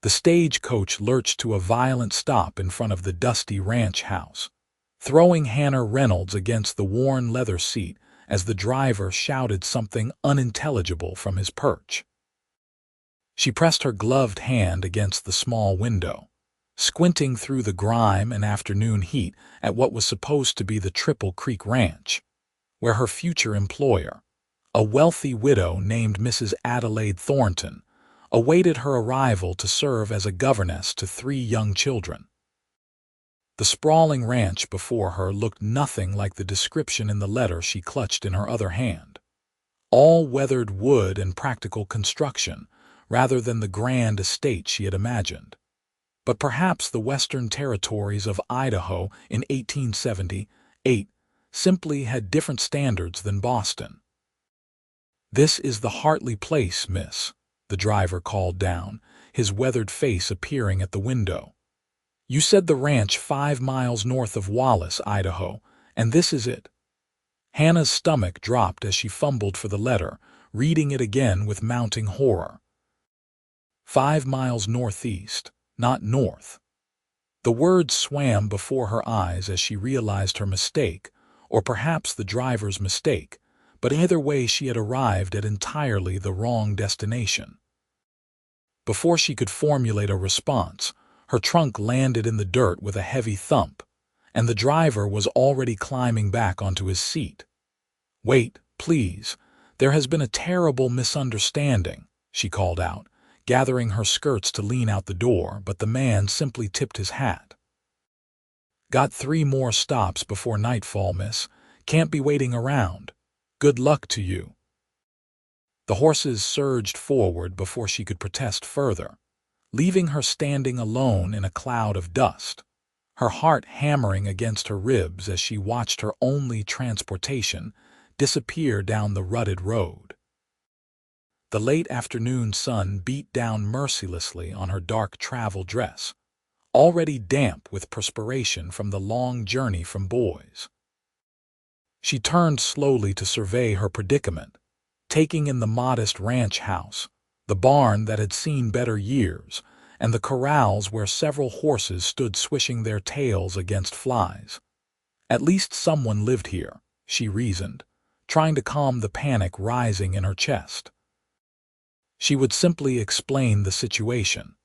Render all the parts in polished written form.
The stagecoach lurched to a violent stop in front of the dusty ranch house, throwing Hannah Reynolds against the worn leather seat as the driver shouted something unintelligible from his perch. She pressed her gloved hand against the small window, squinting through the grime and afternoon heat at what was supposed to be the Triple Creek Ranch, where her future employer, a wealthy widow named Mrs. Adelaide Thornton, awaited her arrival to serve as a governess to 3 young children. The sprawling ranch before her looked nothing like the description in the letter she clutched in her other hand. All weathered wood and practical construction, rather than the grand estate she had imagined. But perhaps the western territories of Idaho in 1878 simply had different standards than Boston. "This is the Hartley place, miss," the driver called down, his weathered face appearing at the window. "You said the ranch 5 miles north of Wallace, Idaho, and this is it." Hannah's stomach dropped as she fumbled for the letter, reading it again with mounting horror. 5 miles northeast, not north. The words swam before her eyes as she realized her mistake, or perhaps the driver's mistake, but either way she had arrived at entirely the wrong destination. Before she could formulate a response, her trunk landed in the dirt with a heavy thump, and the driver was already climbing back onto his seat. "Wait, please. There has been a terrible misunderstanding," she called out, gathering her skirts to lean out the door, but the man simply tipped his hat. "Got 3 more stops before nightfall, miss. Can't be waiting around. Good luck to you." The horses surged forward before she could protest further, leaving her standing alone in a cloud of dust, her heart hammering against her ribs as she watched her only transportation disappear down the rutted road. The late afternoon sun beat down mercilessly on her dark travel dress, already damp with perspiration from the long journey from Boise. She turned slowly to survey her predicament, taking in the modest ranch house, the barn that had seen better years, and the corrals where several horses stood swishing their tails against flies. At least someone lived here, she reasoned, trying to calm the panic rising in her chest. She would simply explain the situation,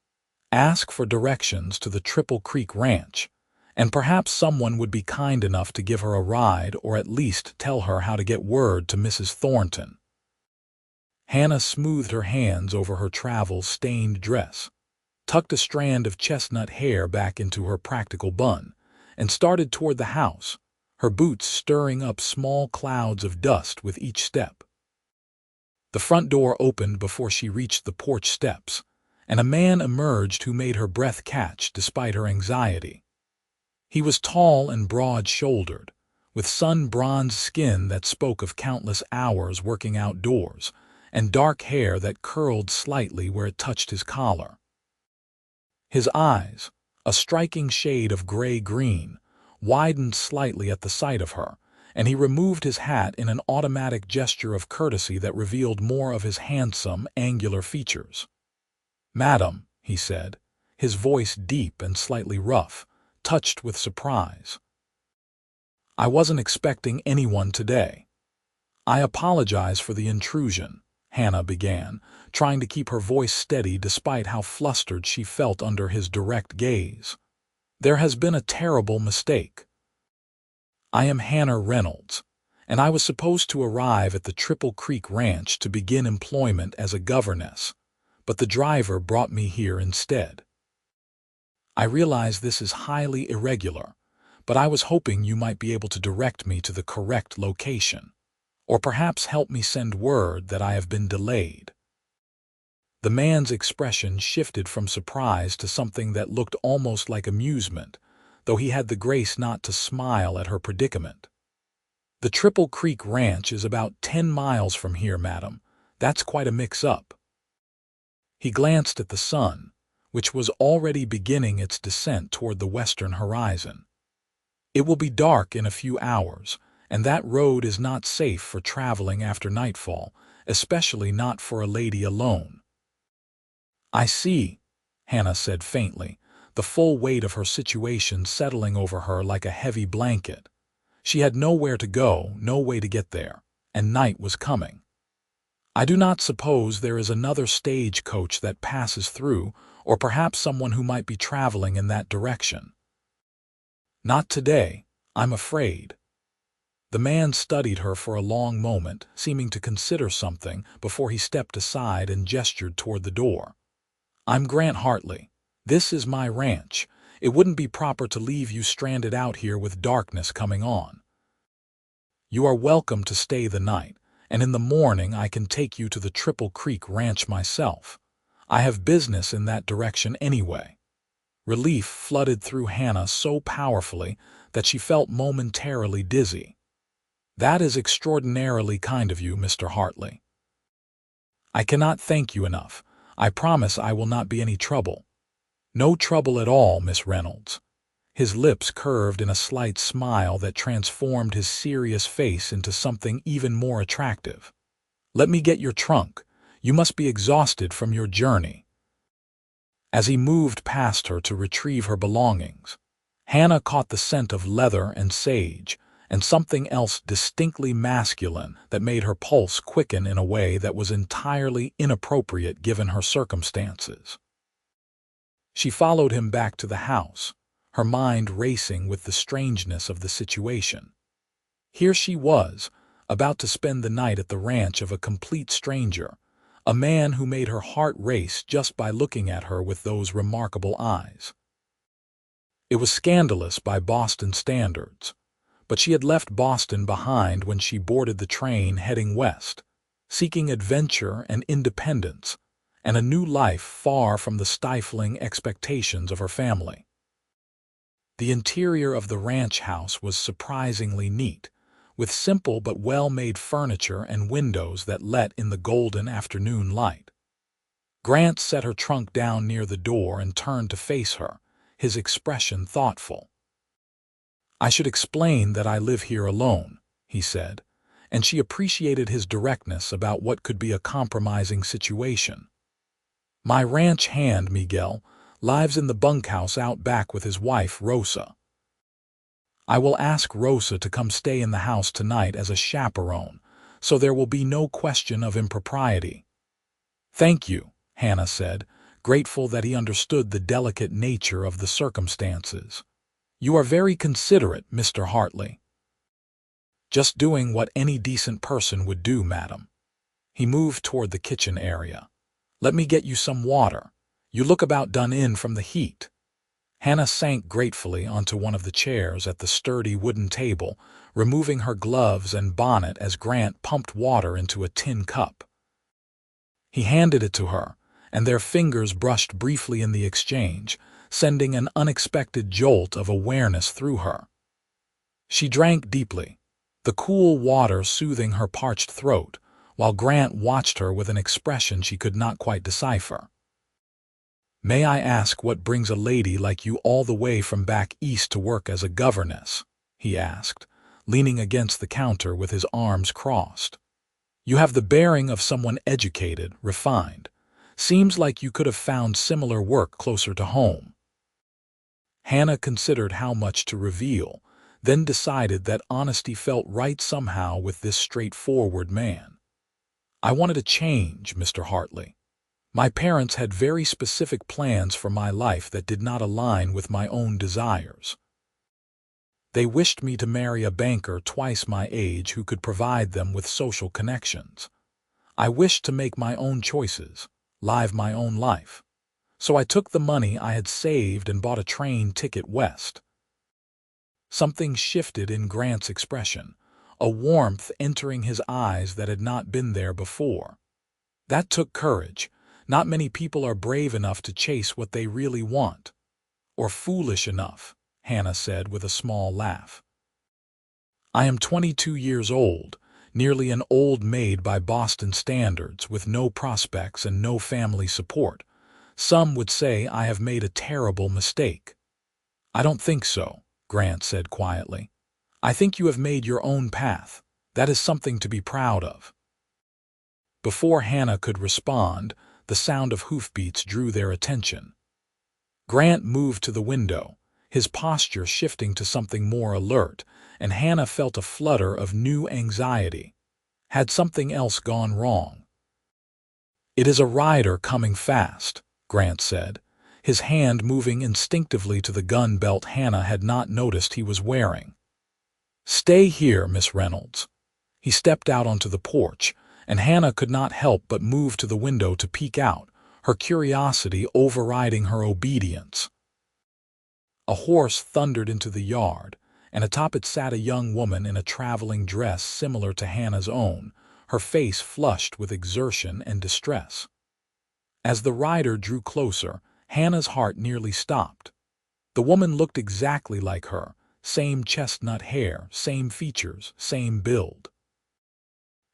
ask for directions to the Triple Creek Ranch, and perhaps someone would be kind enough to give her a ride or at least tell her how to get word to Mrs. Thornton. Hannah smoothed her hands over her travel-stained dress, tucked a strand of chestnut hair back into her practical bun, and started toward the house, her boots stirring up small clouds of dust with each step. The front door opened before she reached the porch steps, and a man emerged who made her breath catch despite her anxiety. He was tall and broad-shouldered, with sun-bronzed skin that spoke of countless hours working outdoors, and dark hair that curled slightly where it touched his collar. His eyes, a striking shade of gray-green, widened slightly at the sight of her, and he removed his hat in an automatic gesture of courtesy that revealed more of his handsome, angular features. "Madam," he said, his voice deep and slightly rough, touched with surprise. "I wasn't expecting anyone today." "I apologize for the intrusion," Hannah began, trying to keep her voice steady despite how flustered she felt under his direct gaze. "There has been a terrible mistake. I am Hannah Reynolds, and I was supposed to arrive at the Triple Creek Ranch to begin employment as a governess, but the driver brought me here instead. I realize this is highly irregular, but I was hoping you might be able to direct me to the correct location, or perhaps help me send word that I have been delayed." The man's expression shifted from surprise to something that looked almost like amusement, though he had the grace not to smile at her predicament. "The Triple Creek Ranch is about 10 miles from here, madam. That's quite a mix-up." He glanced at the sun, which was already beginning its descent toward the western horizon. "It will be dark in a few hours, and that road is not safe for traveling after nightfall, especially not for a lady alone." "I see," Hannah said faintly, the full weight of her situation settling over her like a heavy blanket. She had nowhere to go, no way to get there, and night was coming. I do not suppose there is another stagecoach that passes through, or perhaps someone who might be traveling in that direction. Not today, I'm afraid. The man studied her for a long moment, seeming to consider something before he stepped aside and gestured toward the door. I'm Grant Hartley. This is my ranch. It wouldn't be proper to leave you stranded out here with darkness coming on. You are welcome to stay the night, and in the morning I can take you to the Triple Creek Ranch myself. I have business in that direction anyway. Relief flooded through Hannah so powerfully that she felt momentarily dizzy. That is extraordinarily kind of you, Mr. Hartley. I cannot thank you enough. I promise I will not be any trouble. No trouble at all, Miss Reynolds. His lips curved in a slight smile that transformed his serious face into something even more attractive. Let me get your trunk. You must be exhausted from your journey. As he moved past her to retrieve her belongings, Hannah caught the scent of leather and sage, and something else distinctly masculine that made her pulse quicken in a way that was entirely inappropriate given her circumstances. She followed him back to the house, her mind racing with the strangeness of the situation. Here she was, about to spend the night at the ranch of a complete stranger, a man who made her heart race just by looking at her with those remarkable eyes. It was scandalous by Boston standards, but she had left Boston behind when she boarded the train heading west, seeking adventure and independence, and a new life far from the stifling expectations of her family. The interior of the ranch house was surprisingly neat, with simple but well-made furniture and windows that let in the golden afternoon light. Grant set her trunk down near the door and turned to face her, his expression thoughtful. I should explain that I live here alone, he said, and she appreciated his directness about what could be a compromising situation. My ranch hand, Miguel, lives in the bunkhouse out back with his wife, Rosa. I will ask Rosa to come stay in the house tonight as a chaperone, so there will be no question of impropriety. Thank you, Hannah said, grateful that he understood the delicate nature of the circumstances. You are very considerate, Mr. Hartley. Just doing what any decent person would do, madam. He moved toward the kitchen area. Let me get you some water. You look about done in from the heat. Hannah sank gratefully onto one of the chairs at the sturdy wooden table, removing her gloves and bonnet as Grant pumped water into a tin cup. He handed it to her, and their fingers brushed briefly in the exchange, sending an unexpected jolt of awareness through her. She drank deeply, the cool water soothing her parched throat, while Grant watched her with an expression she could not quite decipher. May I ask what brings a lady like you all the way from back east to work as a governess? He asked, leaning against the counter with his arms crossed. You have the bearing of someone educated, refined. Seems like you could have found similar work closer to home. Hannah considered how much to reveal, then decided that honesty felt right somehow with this straightforward man. I wanted a change, Mr. Hartley. My parents had very specific plans for my life that did not align with my own desires. They wished me to marry a banker twice my age who could provide them with social connections. I wished to make my own choices, live my own life. So I took the money I had saved and bought a train ticket west. Something shifted in Grant's expression, a warmth entering his eyes that had not been there before. That took courage. Not many people are brave enough to chase what they really want. Or foolish enough, Hannah said with a small laugh. I am 22 years old, nearly an old maid by Boston standards, with no prospects and no family support. Some would say I have made a terrible mistake. I don't think so, Grant said quietly. I think you have made your own path. That is something to be proud of. Before Hannah could respond, the sound of hoofbeats drew their attention. Grant moved to the window, his posture shifting to something more alert, and Hannah felt a flutter of new anxiety. Had something else gone wrong? "It is a rider coming fast," Grant said, his hand moving instinctively to the gun belt Hannah had not noticed he was wearing. "Stay here, Miss Reynolds." He stepped out onto the porch, and Hannah could not help but move to the window to peek out, her curiosity overriding her obedience. A horse thundered into the yard, and atop it sat a young woman in a traveling dress similar to Hannah's own, her face flushed with exertion and distress. As the rider drew closer, Hannah's heart nearly stopped. The woman looked exactly like her, same chestnut hair, same features, same build.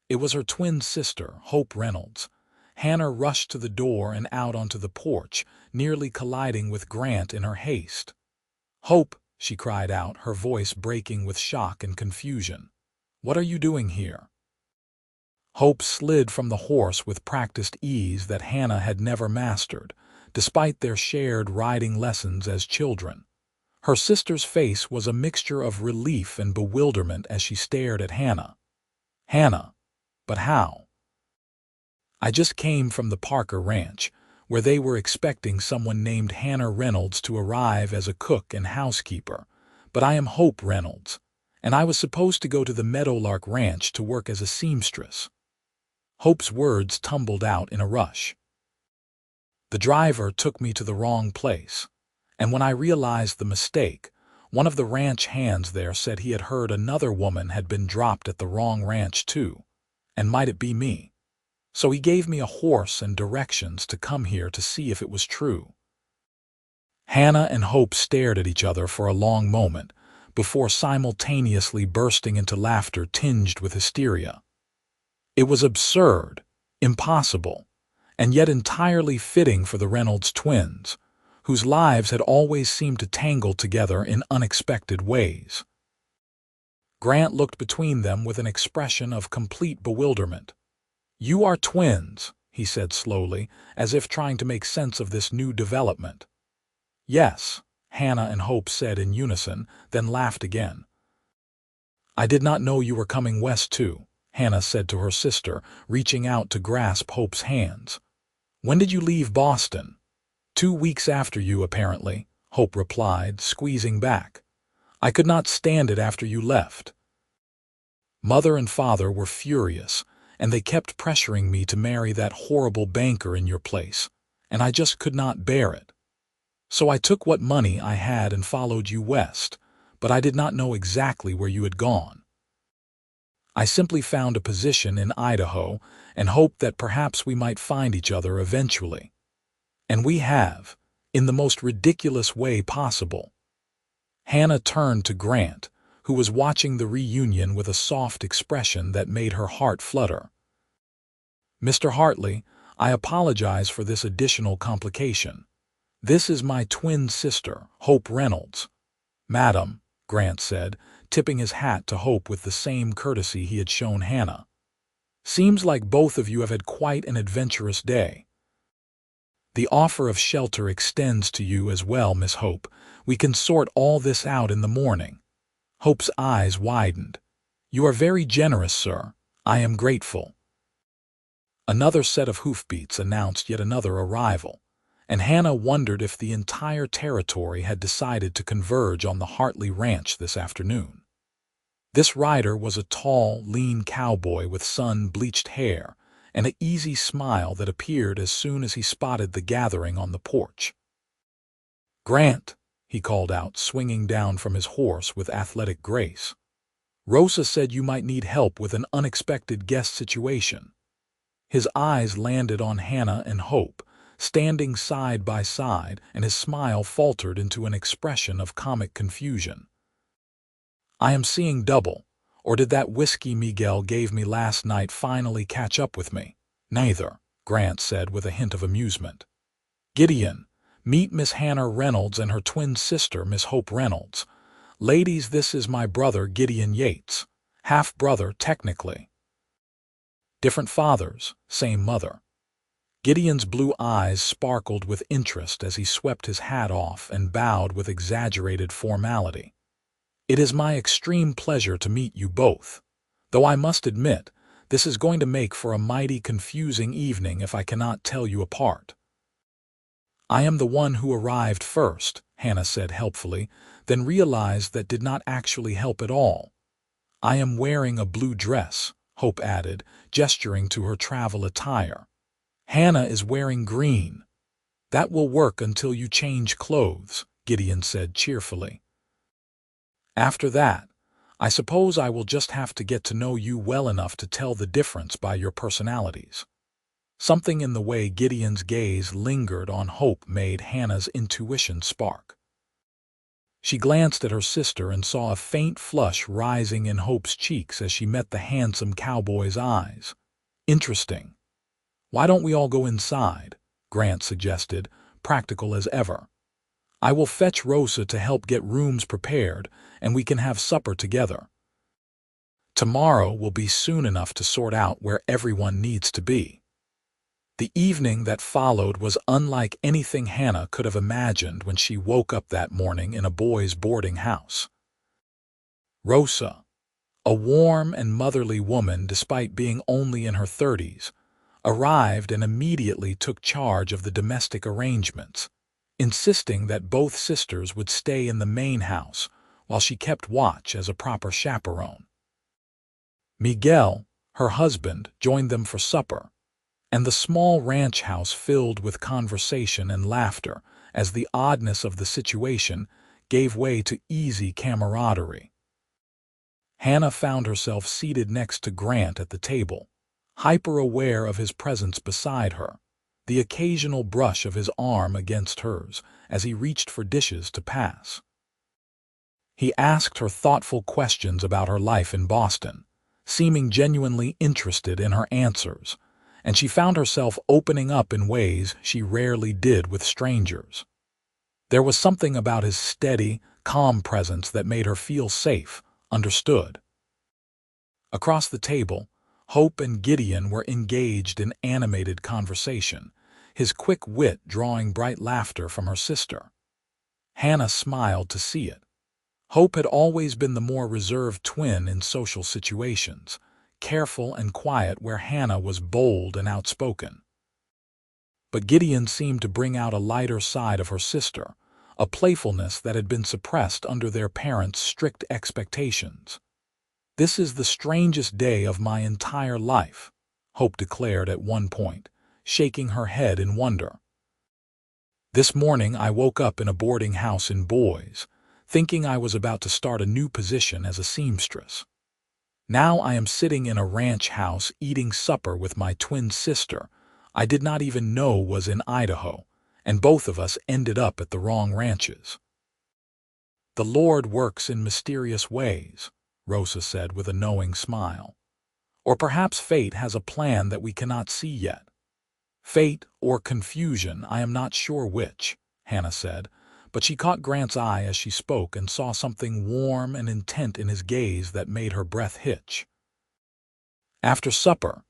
It was her twin sister, Hope Reynolds. Hannah rushed to the door and out onto the porch, nearly colliding with Grant in her haste. "Hope," she cried out, her voice breaking with shock and confusion. "What are you doing here?" Hope slid from the horse with practiced ease that Hannah had never mastered, despite their shared riding lessons as children. Her sister's face was a mixture of relief and bewilderment as she stared at Hannah. "Hannah, but how?" "I just came from the Parker Ranch, where they were expecting someone named Hannah Reynolds to arrive as a cook and housekeeper, but I am Hope Reynolds, and I was supposed to go to the Meadowlark Ranch to work as a seamstress." Hope's words tumbled out in a rush. "The driver took me to the wrong place, and when I realized the mistake, one of the ranch hands there said he had heard another woman had been dropped at the wrong ranch too, and might it be me? So he gave me a horse and directions to come here to see if it was true." Hannah and Hope stared at each other for a long moment, before simultaneously bursting into laughter tinged with hysteria. It was absurd, impossible, and yet entirely fitting for the Reynolds twins, whose lives had always seemed to tangle together in unexpected ways. Grant looked between them with an expression of complete bewilderment. "You are twins," he said slowly, as if trying to make sense of this new development. "Yes," Hannah and Hope said in unison, then laughed again. "I did not know you were coming west too," Hannah said to her sister, reaching out to grasp Hope's hands. "When did you leave Boston?" "2 weeks after you, apparently," Hope replied, squeezing back. "I could not stand it after you left." "Mother and father were furious, and they kept pressuring me to marry that horrible banker in your place, and I just could not bear it. So I took what money I had and followed you west, but I did not know exactly where you had gone. I simply found a position in Idaho and hoped that perhaps we might find each other eventually. And we have, in the most ridiculous way possible." Hannah turned to Grant, who was watching the reunion with a soft expression that made her heart flutter. "Mr. Hartley, I apologize for this additional complication. This is my twin sister, Hope Reynolds." "Madam," Grant said, tipping his hat to Hope with the same courtesy he had shown Hannah. "Seems like both of you have had quite an adventurous day." "The offer of shelter extends to you as well, Miss Hope. We can sort all this out in the morning." Hope's eyes widened. "You are very generous, sir. I am grateful." Another set of hoofbeats announced yet another arrival, and Hannah wondered if the entire territory had decided to converge on the Hartley Ranch this afternoon. This rider was a tall, lean cowboy with sun-bleached hair and an easy smile that appeared as soon as he spotted the gathering on the porch. "Grant," he called out, swinging down from his horse with athletic grace. "Rosa said you might need help with an unexpected guest situation." His eyes landed on Hannah and Hope, standing side by side, and his smile faltered into an expression of comic confusion. "I am seeing double, or did that whiskey Miguel gave me last night finally catch up with me?" "Neither," Grant said with a hint of amusement. "Gideon, meet Miss Hannah Reynolds and her twin sister, Miss Hope Reynolds. Ladies, this is my brother Gideon Yates, half-brother technically. Different fathers, same mother." Gideon's blue eyes sparkled with interest as he swept his hat off and bowed with exaggerated formality. "It is my extreme pleasure to meet you both, though I must admit, this is going to make for a mighty confusing evening if I cannot tell you apart." "I am the one who arrived first," Hannah said helpfully, then realized that did not actually help at all. "I am wearing a blue dress," Hope added, gesturing to her travel attire. "Hannah is wearing green." "That will work until you change clothes," Gideon said cheerfully. "After that, I suppose I will just have to get to know you well enough to tell the difference by your personalities." Something in the way Gideon's gaze lingered on Hope made Hannah's intuition spark. She glanced at her sister and saw a faint flush rising in Hope's cheeks as she met the handsome cowboy's eyes. "Interesting. Why don't we all go inside?" Grant suggested, practical as ever. "I will fetch Rosa to help get rooms prepared, and we can have supper together. Tomorrow will be soon enough to sort out where everyone needs to be." The evening that followed was unlike anything Hannah could have imagined when she woke up that morning in a boys' boarding house. Rosa, a warm and motherly woman despite being only in her 30s, arrived and immediately took charge of the domestic arrangements, insisting that both sisters would stay in the main house while she kept watch as a proper chaperone. Miguel, her husband, joined them for supper, and the small ranch house filled with conversation and laughter as the oddness of the situation gave way to easy camaraderie. Hannah found herself seated next to Grant at the table, hyper-aware of his presence beside her, the occasional brush of his arm against hers as he reached for dishes to pass. He asked her thoughtful questions about her life in Boston, seeming genuinely interested in her answers, and she found herself opening up in ways she rarely did with strangers. There was something about his steady, calm presence that made her feel safe, understood. Across the table, Hope and Gideon were engaged in animated conversation, his quick wit drawing bright laughter from her sister. Hannah smiled to see it. Hope had always been the more reserved twin in social situations, careful and quiet where Hannah was bold and outspoken. But Gideon seemed to bring out a lighter side of her sister, a playfulness that had been suppressed under their parents' strict expectations. "This is the strangest day of my entire life," Hope declared at one point, shaking her head in wonder. "This morning I woke up in a boarding house in Boise, thinking I was about to start a new position as a seamstress. Now I am sitting in a ranch house eating supper with my twin sister I did not even know was in Idaho, and both of us ended up at the wrong ranches." "The Lord works in mysterious ways," Rosa said with a knowing smile. "Or perhaps fate has a plan that we cannot see yet." "Fate or confusion, I am not sure which," Hannah said, but she caught Grant's eye as she spoke and saw something warm and intent in his gaze that made her breath hitch. After supper,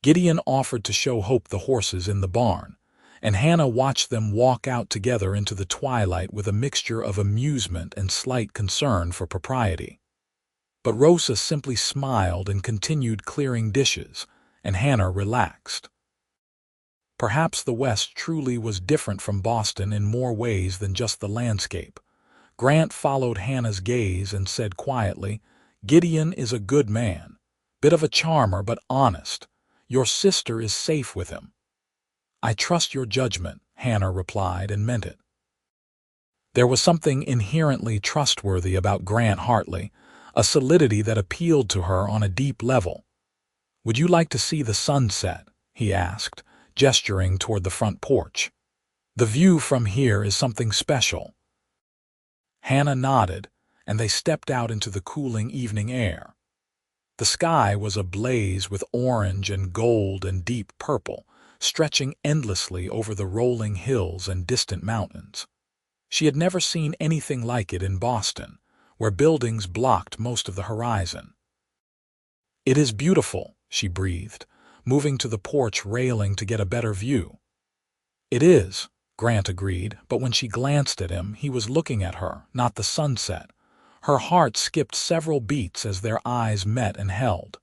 Gideon offered to show Hope the horses in the barn, and Hannah watched them walk out together into the twilight with a mixture of amusement and slight concern for propriety. But Rosa simply smiled and continued clearing dishes, and Hannah relaxed. Perhaps the West truly was different from Boston in more ways than just the landscape. Grant followed Hannah's gaze and said quietly, "Gideon is a good man, bit of a charmer but honest. Your sister is safe with him." "I trust your judgment," Hannah replied and meant it. There was something inherently trustworthy about Grant Hartley, a solidity that appealed to her on a deep level. "Would you like to see the sunset?" he asked, gesturing toward the front porch. "The view from here is something special." Hannah nodded, and they stepped out into the cooling evening air. The sky was ablaze with orange and gold and deep purple, stretching endlessly over the rolling hills and distant mountains. She had never seen anything like it in Boston, where buildings blocked most of the horizon. "It is beautiful," she breathed, moving to the porch railing to get a better view. It is, Grant agreed, but when she glanced at him, he was looking at her, not the sunset. Her heart skipped several beats as their eyes met and held.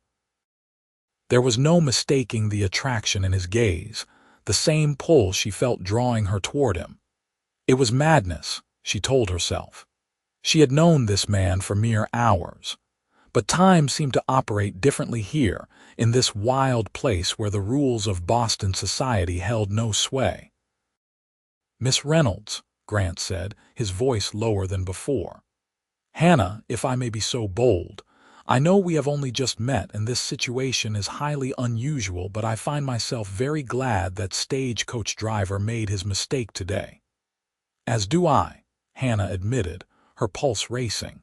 There was no mistaking the attraction in his gaze, the same pull she felt drawing her toward him. It was madness, she told herself. She had known this man for mere hours. But time seemed to operate differently here, in this wild place where the rules of Boston society held no sway. "Miss Reynolds," Grant said, his voice lower than before. "Hannah, if I may be so bold, I know we have only just met and this situation is highly unusual, but I find myself very glad that stagecoach driver made his mistake today." "As do I," Hannah admitted, her pulse racing.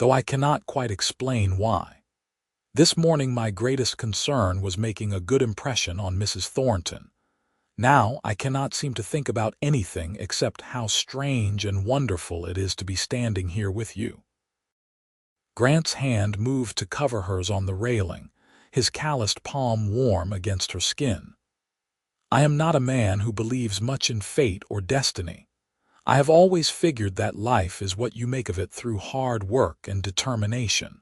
"Though I cannot quite explain why. This morning my greatest concern was making a good impression on Mrs. Thornton. Now I cannot seem to think about anything except how strange and wonderful it is to be standing here with you." Grant's hand moved to cover hers on the railing, his calloused palm warm against her skin. "I am not a man who believes much in fate or destiny. I have always figured that life is what you make of it through hard work and determination.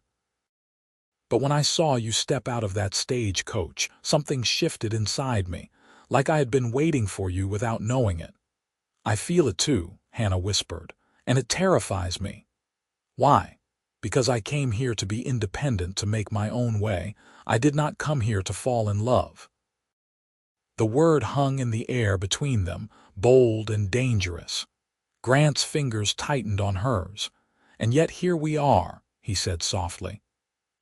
But when I saw you step out of that stagecoach, something shifted inside me, like I had been waiting for you without knowing it." "I feel it too," Hannah whispered, "and it terrifies me." "Why?" "Because I came here to be independent, to make my own way. I did not come here to fall in love." The word hung in the air between them, bold and dangerous. Grant's fingers tightened on hers. "And yet here we are," he said softly.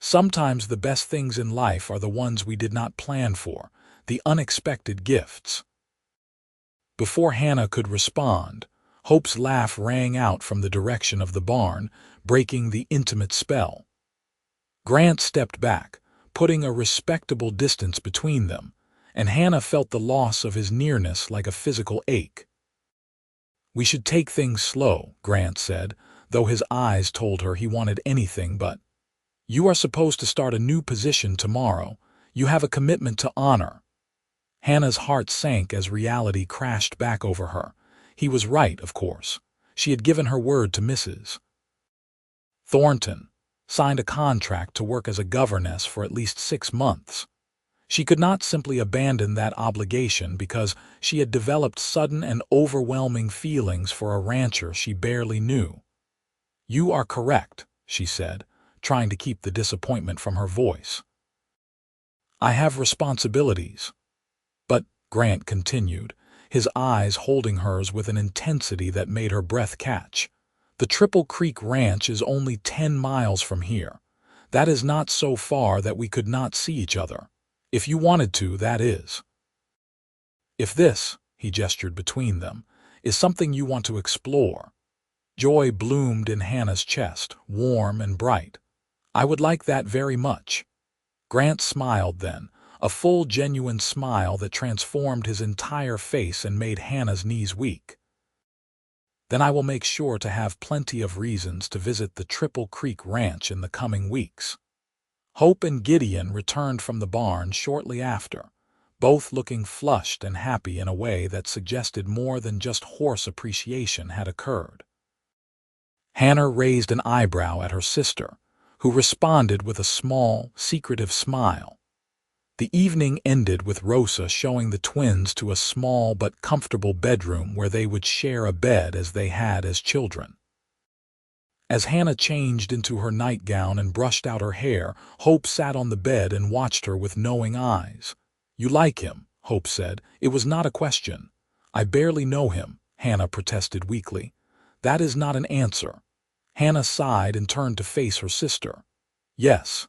"Sometimes the best things in life are the ones we did not plan for, the unexpected gifts." Before Hannah could respond, Hope's laugh rang out from the direction of the barn, breaking the intimate spell. Grant stepped back, putting a respectable distance between them, and Hannah felt the loss of his nearness like a physical ache. "We should take things slow," Grant said, though his eyes told her he wanted anything but. "You are supposed to start a new position tomorrow. You have a commitment to honor." Hannah's heart sank as reality crashed back over her. He was right, of course. She had given her word to Mrs. Thornton, signed a contract to work as a governess for at least 6 months. She could not simply abandon that obligation because she had developed sudden and overwhelming feelings for a rancher she barely knew. "You are correct," she said, trying to keep the disappointment from her voice. "I have responsibilities." "But," Grant continued, his eyes holding hers with an intensity that made her breath catch, "the Triple Creek Ranch is only 10 miles from here. That is not so far that we could not see each other. If you wanted to, that is. If this," he gestured between them, "is something you want to explore." Joy bloomed in Hannah's chest, warm and bright. "I would like that very much." Grant smiled then, a full, genuine smile that transformed his entire face and made Hannah's knees weak. "Then I will make sure to have plenty of reasons to visit the Triple Creek Ranch in the coming weeks." Hope and Gideon returned from the barn shortly after, both looking flushed and happy in a way that suggested more than just horse appreciation had occurred. Hannah raised an eyebrow at her sister, who responded with a small, secretive smile. The evening ended with Rosa showing the twins to a small but comfortable bedroom where they would share a bed as they had as children. As Hannah changed into her nightgown and brushed out her hair, Hope sat on the bed and watched her with knowing eyes. "You like him," Hope said. "It was not a question." "I barely know him," Hannah protested weakly. "That is not an answer." Hannah sighed and turned to face her sister. "Yes.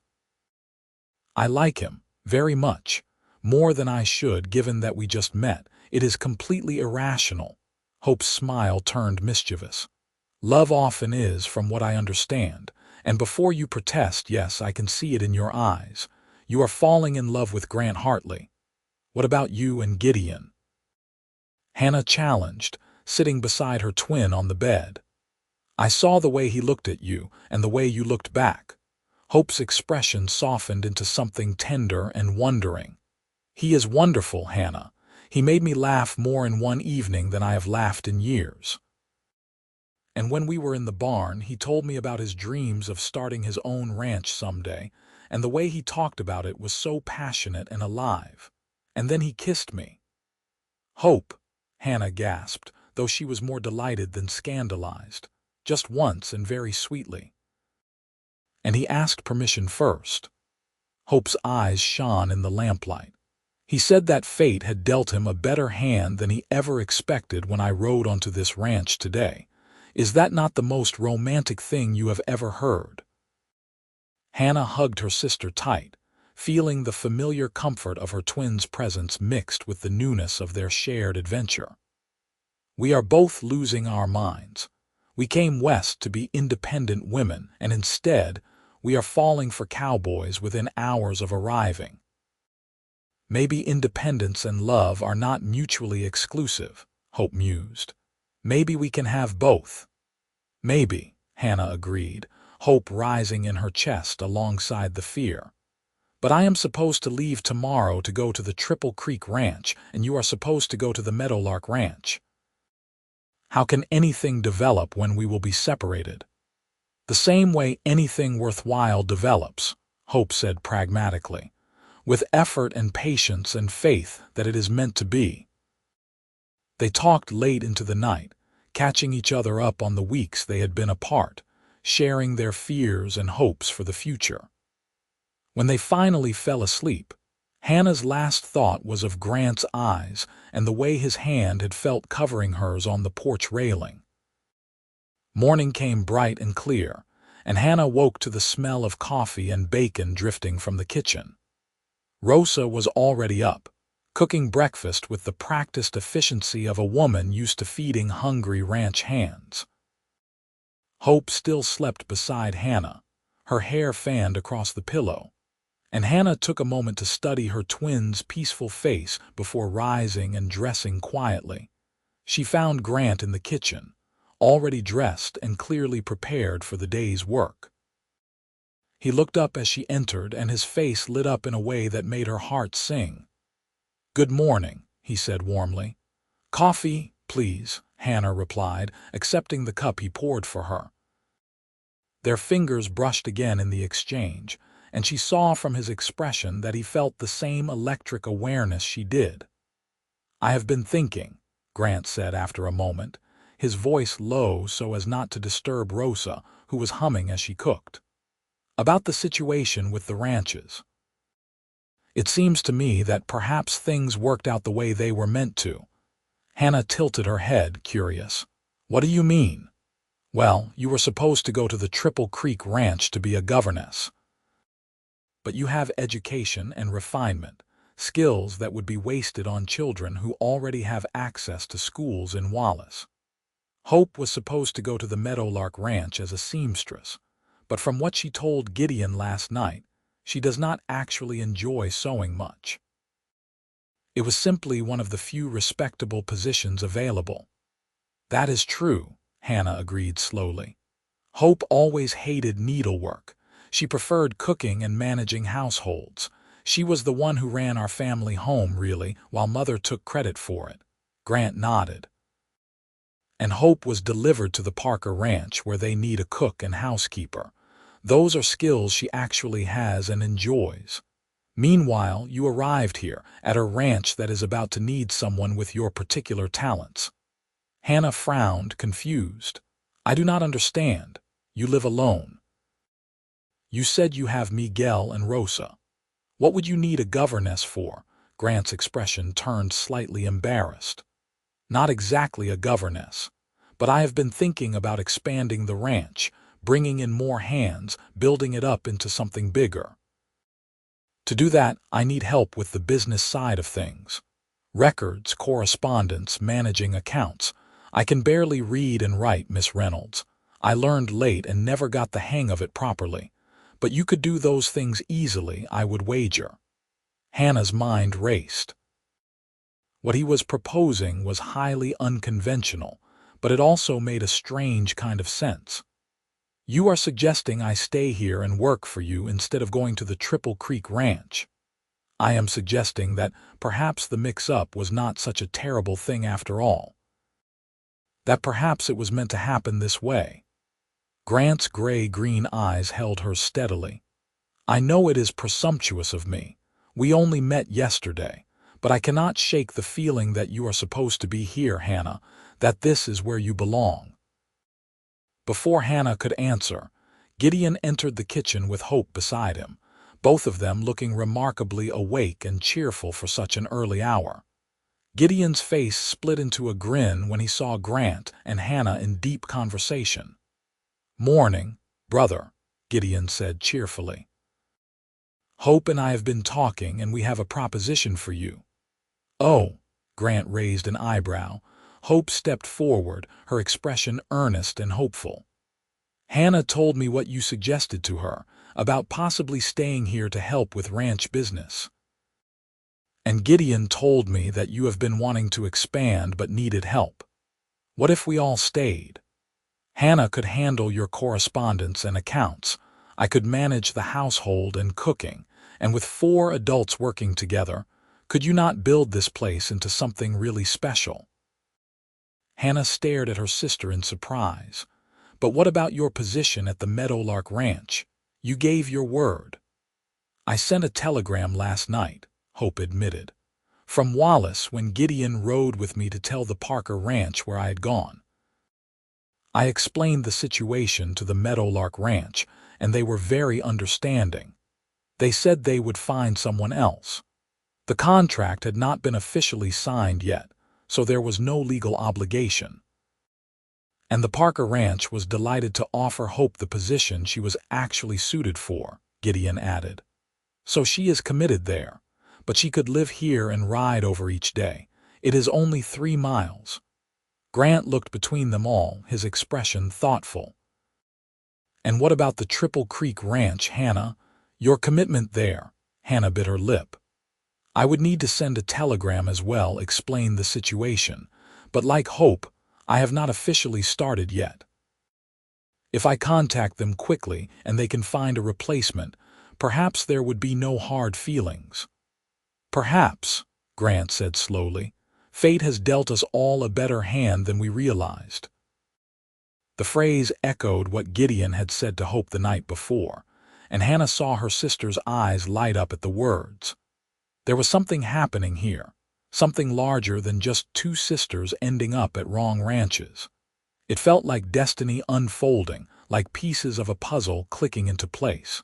I like him, very much. More than I should, given that we just met. It is completely irrational." Hope's smile turned mischievous. "Love often is, from what I understand. And before you protest, yes, I can see it in your eyes. You are falling in love with Grant Hartley. What about you and Gideon?" Hannah challenged, sitting beside her twin on the bed. "I saw the way he looked at you, and the way you looked back." Hope's expression softened into something tender and wondering. "He is wonderful, Hannah. He made me laugh more in one evening than I have laughed in years. And when we were in the barn, he told me about his dreams of starting his own ranch someday, and the way he talked about it was so passionate and alive. And then he kissed me. "Hope," Hannah gasped, though she was more delighted than scandalized. "Just once and very sweetly." "And he asked permission first." Hope's eyes shone in the lamplight. "He said that fate had dealt him a better hand than he ever expected when I rode onto this ranch today. Is that not the most romantic thing you have ever heard?" Hannah hugged her sister tight, feeling the familiar comfort of her twins' presence mixed with the newness of their shared adventure. "We are both losing our minds. We came west to be independent women, and instead, we are falling for cowboys within hours of arriving. Maybe independence and love are not mutually exclusive," Hope mused. "Maybe we can have both." "Maybe," Hannah agreed, hope rising in her chest alongside the fear. "But I am supposed to leave tomorrow to go to the Triple Creek Ranch, and you are supposed to go to the Meadowlark Ranch. How can anything develop when we will be separated?" "The same way anything worthwhile develops," Hope said pragmatically, "with effort and patience and faith that it is meant to be." They talked late into the night, catching each other up on the weeks they had been apart, sharing their fears and hopes for the future. When they finally fell asleep, Hannah's last thought was of Grant's eyes and the way his hand had felt covering hers on the porch railing. Morning came bright and clear, and Hannah woke to the smell of coffee and bacon drifting from the kitchen. Rosa was already up, cooking breakfast with the practiced efficiency of a woman used to feeding hungry ranch hands. Hope still slept beside Hannah, her hair fanned across the pillow, and Hannah took a moment to study her twin's peaceful face before rising and dressing quietly. She found Grant in the kitchen, already dressed and clearly prepared for the day's work. He looked up as she entered, and his face lit up in a way that made her heart sing. "Good morning," he said warmly. "Coffee, please," Hannah replied, accepting the cup he poured for her. Their fingers brushed again in the exchange, and she saw from his expression that he felt the same electric awareness she did. "I have been thinking," Grant said after a moment, his voice low so as not to disturb Rosa, who was humming as she cooked, "about the situation with the ranches. It seems to me that perhaps things worked out the way they were meant to." Hannah tilted her head, curious. "What do you mean?" "Well, you were supposed to go to the Triple Creek Ranch to be a governess. But you have education and refinement, skills that would be wasted on children who already have access to schools in Wallace. Hope was supposed to go to the Meadowlark Ranch as a seamstress, but from what she told Gideon last night, she does not actually enjoy sewing much. It was simply one of the few respectable positions available." "That is true," Hannah agreed slowly. "Hope always hated needlework. She preferred cooking and managing households. She was the one who ran our family home, really, while Mother took credit for it." Grant nodded. "And Hope was delivered to the Parker Ranch, where they need a cook and housekeeper. Those are skills she actually has and enjoys. Meanwhile, you arrived here, at a ranch that is about to need someone with your particular talents." Hannah frowned, confused. "I do not understand. You live alone. You said you have Miguel and Rosa. What would you need a governess for?" Grant's expression turned slightly embarrassed. "Not exactly a governess, but I have been thinking about expanding the ranch, bringing in more hands, building it up into something bigger. To do that, I need help with the business side of things. Records, correspondence, managing accounts. I can barely read and write, Miss Reynolds. I learned late and never got the hang of it properly. But you could do those things easily, I would wager." Hannah's mind raced. What he was proposing was highly unconventional, but it also made a strange kind of sense. "You are suggesting I stay here and work for you instead of going to the Triple Creek Ranch?" I am suggesting that perhaps the mix-up was not such a terrible thing after all. That perhaps it was meant to happen this way. Grant's gray-green eyes held her steadily. I know it is presumptuous of me. We only met yesterday, but I cannot shake the feeling that you are supposed to be here, Hannah, that this is where you belong. Before Hannah could answer, Gideon entered the kitchen with Hope beside him, both of them looking remarkably awake and cheerful for such an early hour. Gideon's face split into a grin when he saw Grant and Hannah in deep conversation. "Morning, brother," Gideon said cheerfully. "Hope and I have been talking, and we have a proposition for you." "Oh," Grant raised an eyebrow. Hope stepped forward, her expression earnest and hopeful. "Hannah told me what you suggested to her, about possibly staying here to help with ranch business. And Gideon told me that you have been wanting to expand but needed help. What if we all stayed? Hannah could handle your correspondence and accounts. I could manage the household and cooking, and with 4 adults working together, could you not build this place into something really special?" Hannah stared at her sister in surprise. "But what about your position at the Meadowlark Ranch? You gave your word." "I sent a telegram last night," Hope admitted, "from Wallace when Gideon rode with me to tell the Parker Ranch where I had gone. I explained the situation to the Meadowlark Ranch, and they were very understanding. They said they would find someone else. The contract had not been officially signed yet, so there was no legal obligation. And the Parker Ranch was delighted to offer Hope the position she was actually suited for," Gideon added. "So she is committed there, but she could live here and ride over each day. It is only 3 miles. Grant looked between them all, his expression thoughtful. "And what about the Triple Creek Ranch, Hannah? Your commitment there?" Hannah bit her lip. "I would need to send a telegram as well, explain the situation, but like Hope, I have not officially started yet. If I contact them quickly and they can find a replacement, perhaps there would be no hard feelings." "Perhaps," Grant said slowly. "Fate has dealt us all a better hand than we realized." The phrase echoed what Gideon had said to Hope the night before, and Hannah saw her sister's eyes light up at the words. There was something happening here, something larger than just 2 sisters ending up at wrong ranches. It felt like destiny unfolding, like pieces of a puzzle clicking into place.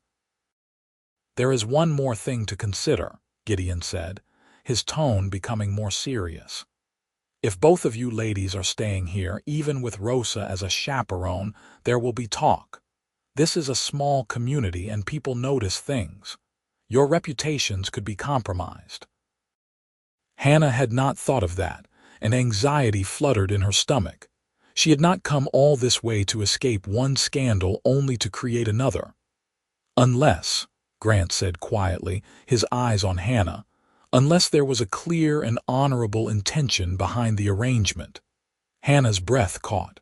"There is one more thing to consider," Gideon said, his tone becoming more serious. "If both of you ladies are staying here, even with Rosa as a chaperone, there will be talk. This is a small community and people notice things. Your reputations could be compromised." Hannah had not thought of that, and anxiety fluttered in her stomach. She had not come all this way to escape one scandal only to create another. "Unless," Grant said quietly, his eyes on Hannah, "unless there was a clear and honorable intention behind the arrangement." Hannah's breath caught.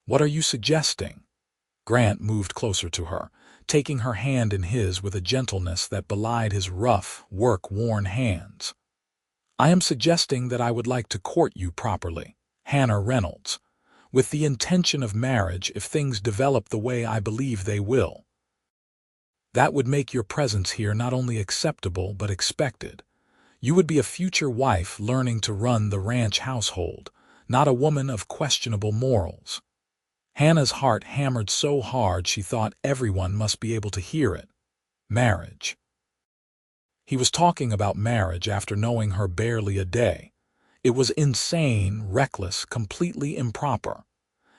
"What are you suggesting?" Grant moved closer to her, taking her hand in his with a gentleness that belied his rough, work-worn hands. "I am suggesting that I would like to court you properly, Hannah Reynolds, with the intention of marriage if things develop the way I believe they will. That would make your presence here not only acceptable but expected. You would be a future wife learning to run the ranch household, not a woman of questionable morals." Hannah's heart hammered so hard she thought everyone must be able to hear it. Marriage. He was talking about marriage after knowing her barely a day. It was insane, reckless, completely improper.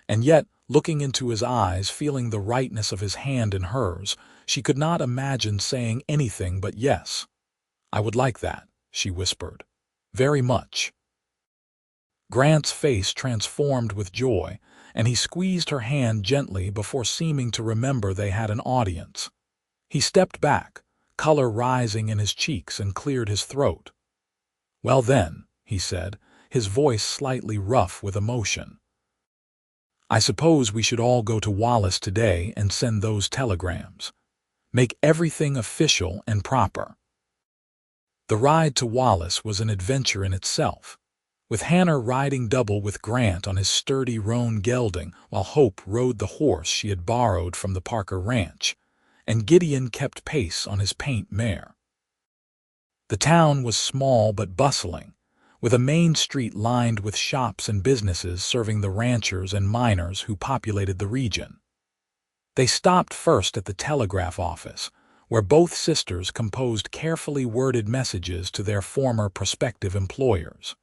And yet, looking into his eyes, feeling the rightness of his hand in hers, she could not imagine saying anything but yes. "I would like that," she whispered. "Very much." Grant's face transformed with joy, and he squeezed her hand gently before seeming to remember they had an audience. He stepped back, color rising in his cheeks, and cleared his throat. "Well then," he said, his voice slightly rough with emotion, "I suppose we should all go to Wallace today and send those telegrams. Make everything official and proper." The ride to Wallace was an adventure in itself, with Hannah riding double with Grant on his sturdy roan gelding while Hope rode the horse she had borrowed from the Parker Ranch, and Gideon kept pace on his paint mare. The town was small but bustling, with a main street lined with shops and businesses serving the ranchers and miners who populated the region. They stopped first at the telegraph office, where both sisters composed carefully worded messages to their former prospective employers.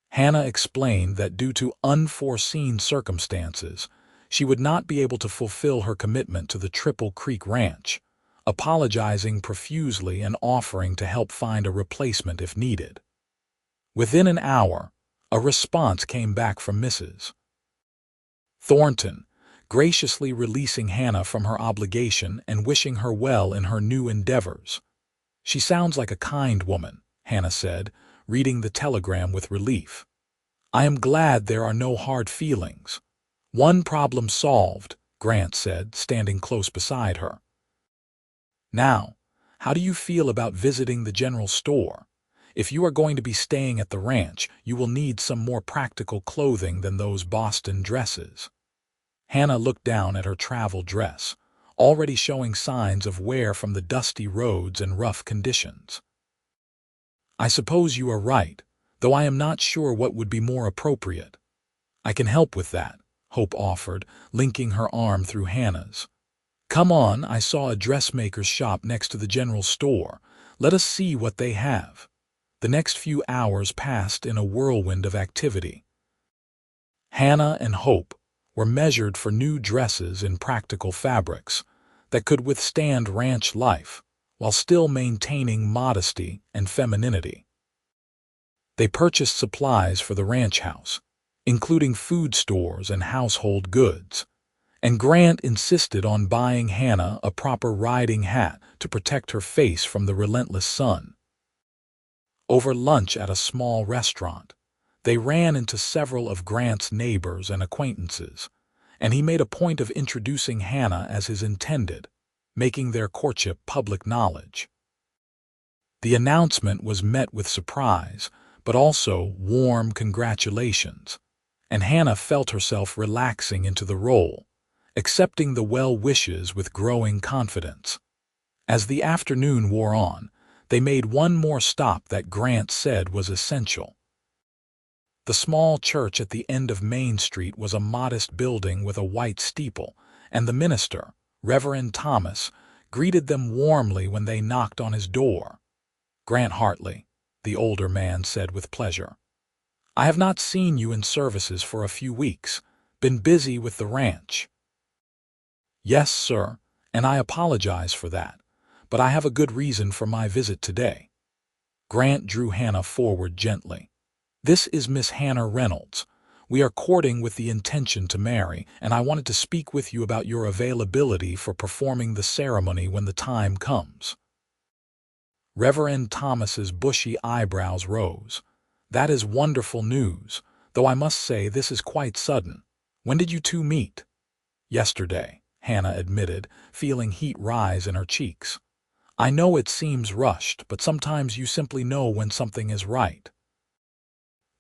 Hannah explained that due to unforeseen circumstances, she would not be able to fulfill her commitment to the Triple Creek Ranch, apologizing profusely and offering to help find a replacement if needed. Within an hour, a response came back from Mrs. Thornton, graciously releasing Hannah from her obligation and wishing her well in her new endeavors. "She sounds like a kind woman," Hannah said, reading the telegram with relief. "I am glad there are no hard feelings." "One problem solved," Grant said, standing close beside her. "Now, how do you feel about visiting the general store? If you are going to be staying at the ranch, you will need some more practical clothing than those Boston dresses." Hannah looked down at her travel dress, already showing signs of wear from the dusty roads and rough conditions. "I suppose you are right, though I am not sure what would be more appropriate." "I can help with that," Hope offered, linking her arm through Hannah's. "Come on, I saw a dressmaker's shop next to the general store. Let us see what they have." The next few hours passed in a whirlwind of activity. Hannah and Hope were measured for new dresses in practical fabrics that could withstand ranch life while still maintaining modesty and femininity. They purchased supplies for the ranch house, including food stores and household goods, and Grant insisted on buying Hannah a proper riding hat to protect her face from the relentless sun. Over lunch at a small restaurant, they ran into several of Grant's neighbors and acquaintances, and he made a point of introducing Hannah as his intended, making their courtship public knowledge. The announcement was met with surprise, but also warm congratulations, and Hannah felt herself relaxing into the role, accepting the well wishes with growing confidence. As the afternoon wore on, they made one more stop that Grant said was essential. The small church at the end of Main Street was a modest building with a white steeple, and the minister, Reverend Thomas, greeted them warmly when they knocked on his door. "Grant Hartley," the older man said with pleasure. "I have not seen you in services for a few weeks. Been busy with the ranch." "Yes, sir, and I apologize for that, but I have a good reason for my visit today." Grant drew Hannah forward gently. "This is Miss Hannah Reynolds. We are courting with the intention to marry, and I wanted to speak with you about your availability for performing the ceremony when the time comes." Reverend Thomas's bushy eyebrows rose. "That is wonderful news, though I must say this is quite sudden. When did you two meet?" "Yesterday," Hannah admitted, feeling heat rise in her cheeks. "I know it seems rushed, but sometimes you simply know when something is right."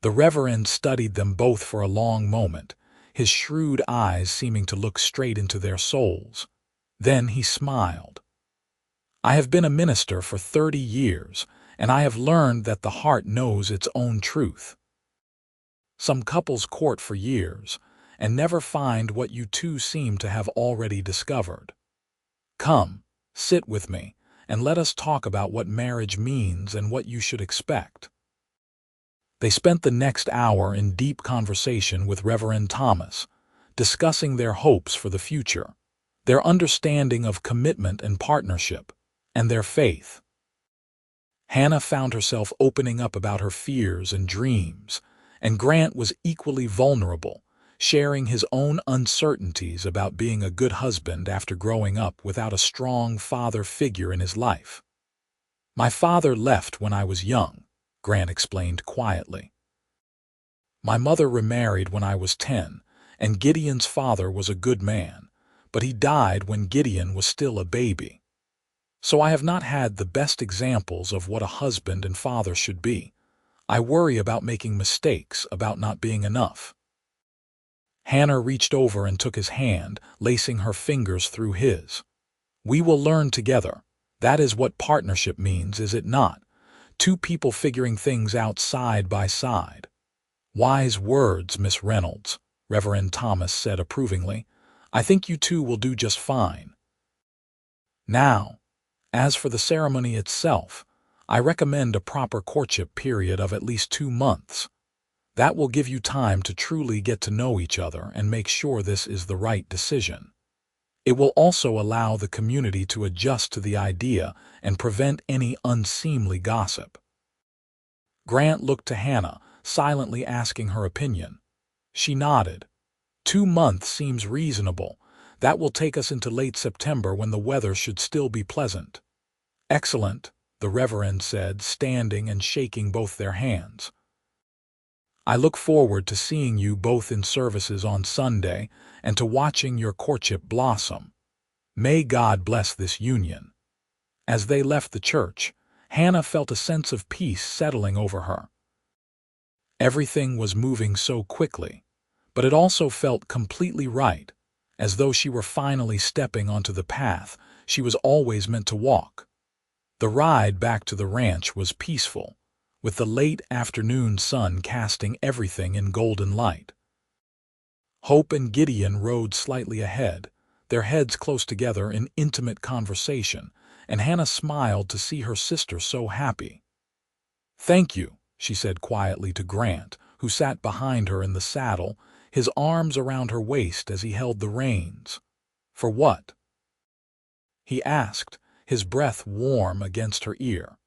The Reverend studied them both for a long moment, his shrewd eyes seeming to look straight into their souls. Then he smiled. "I have been a minister for 30 years, and I have learned that the heart knows its own truth. Some couples court for years and never find what you two seem to have already discovered. Come, sit with me, and let us talk about what marriage means and what you should expect." They spent the next hour in deep conversation with Reverend Thomas, discussing their hopes for the future, their understanding of commitment and partnership, and their faith. Hannah found herself opening up about her fears and dreams, and Grant was equally vulnerable, sharing his own uncertainties about being a good husband after growing up without a strong father figure in his life. "My father left when I was young," Grant explained quietly. "My mother remarried when I was 10, and Gideon's father was a good man, but he died when Gideon was still a baby." So I have not had the best examples of what a husband and father should be. I worry about making mistakes, about not being enough." Hannah reached over and took his hand, lacing her fingers through his. "We will learn together. That is what partnership means, is it not? Two people figuring things out side by side." "Wise words, Miss Reynolds," Reverend Thomas said approvingly. "I think you two will do just fine. Now, as for the ceremony itself, I recommend a proper courtship period of at least 2 months. That will give you time to truly get to know each other and make sure this is the right decision. It will also allow the community to adjust to the idea and prevent any unseemly gossip." Grant looked to Hannah, silently asking her opinion. She nodded. 2 months seems reasonable. That will take us into late September when the weather should still be pleasant. "Excellent," the Reverend said, standing and shaking both their hands. "I look forward to seeing you both in services on Sunday and to watching your courtship blossom. May God bless this union." As they left the church, Hannah felt a sense of peace settling over her. Everything was moving so quickly, but it also felt completely right, as though she were finally stepping onto the path she was always meant to walk. The ride back to the ranch was peaceful, with the late afternoon sun casting everything in golden light. Hope and Gideon rode slightly ahead, their heads close together in intimate conversation, and Hannah smiled to see her sister so happy. "Thank you," she said quietly to Grant, who sat behind her in the saddle, his arms around her waist as he held the reins. "For what?" he asked, his breath warm against her ear.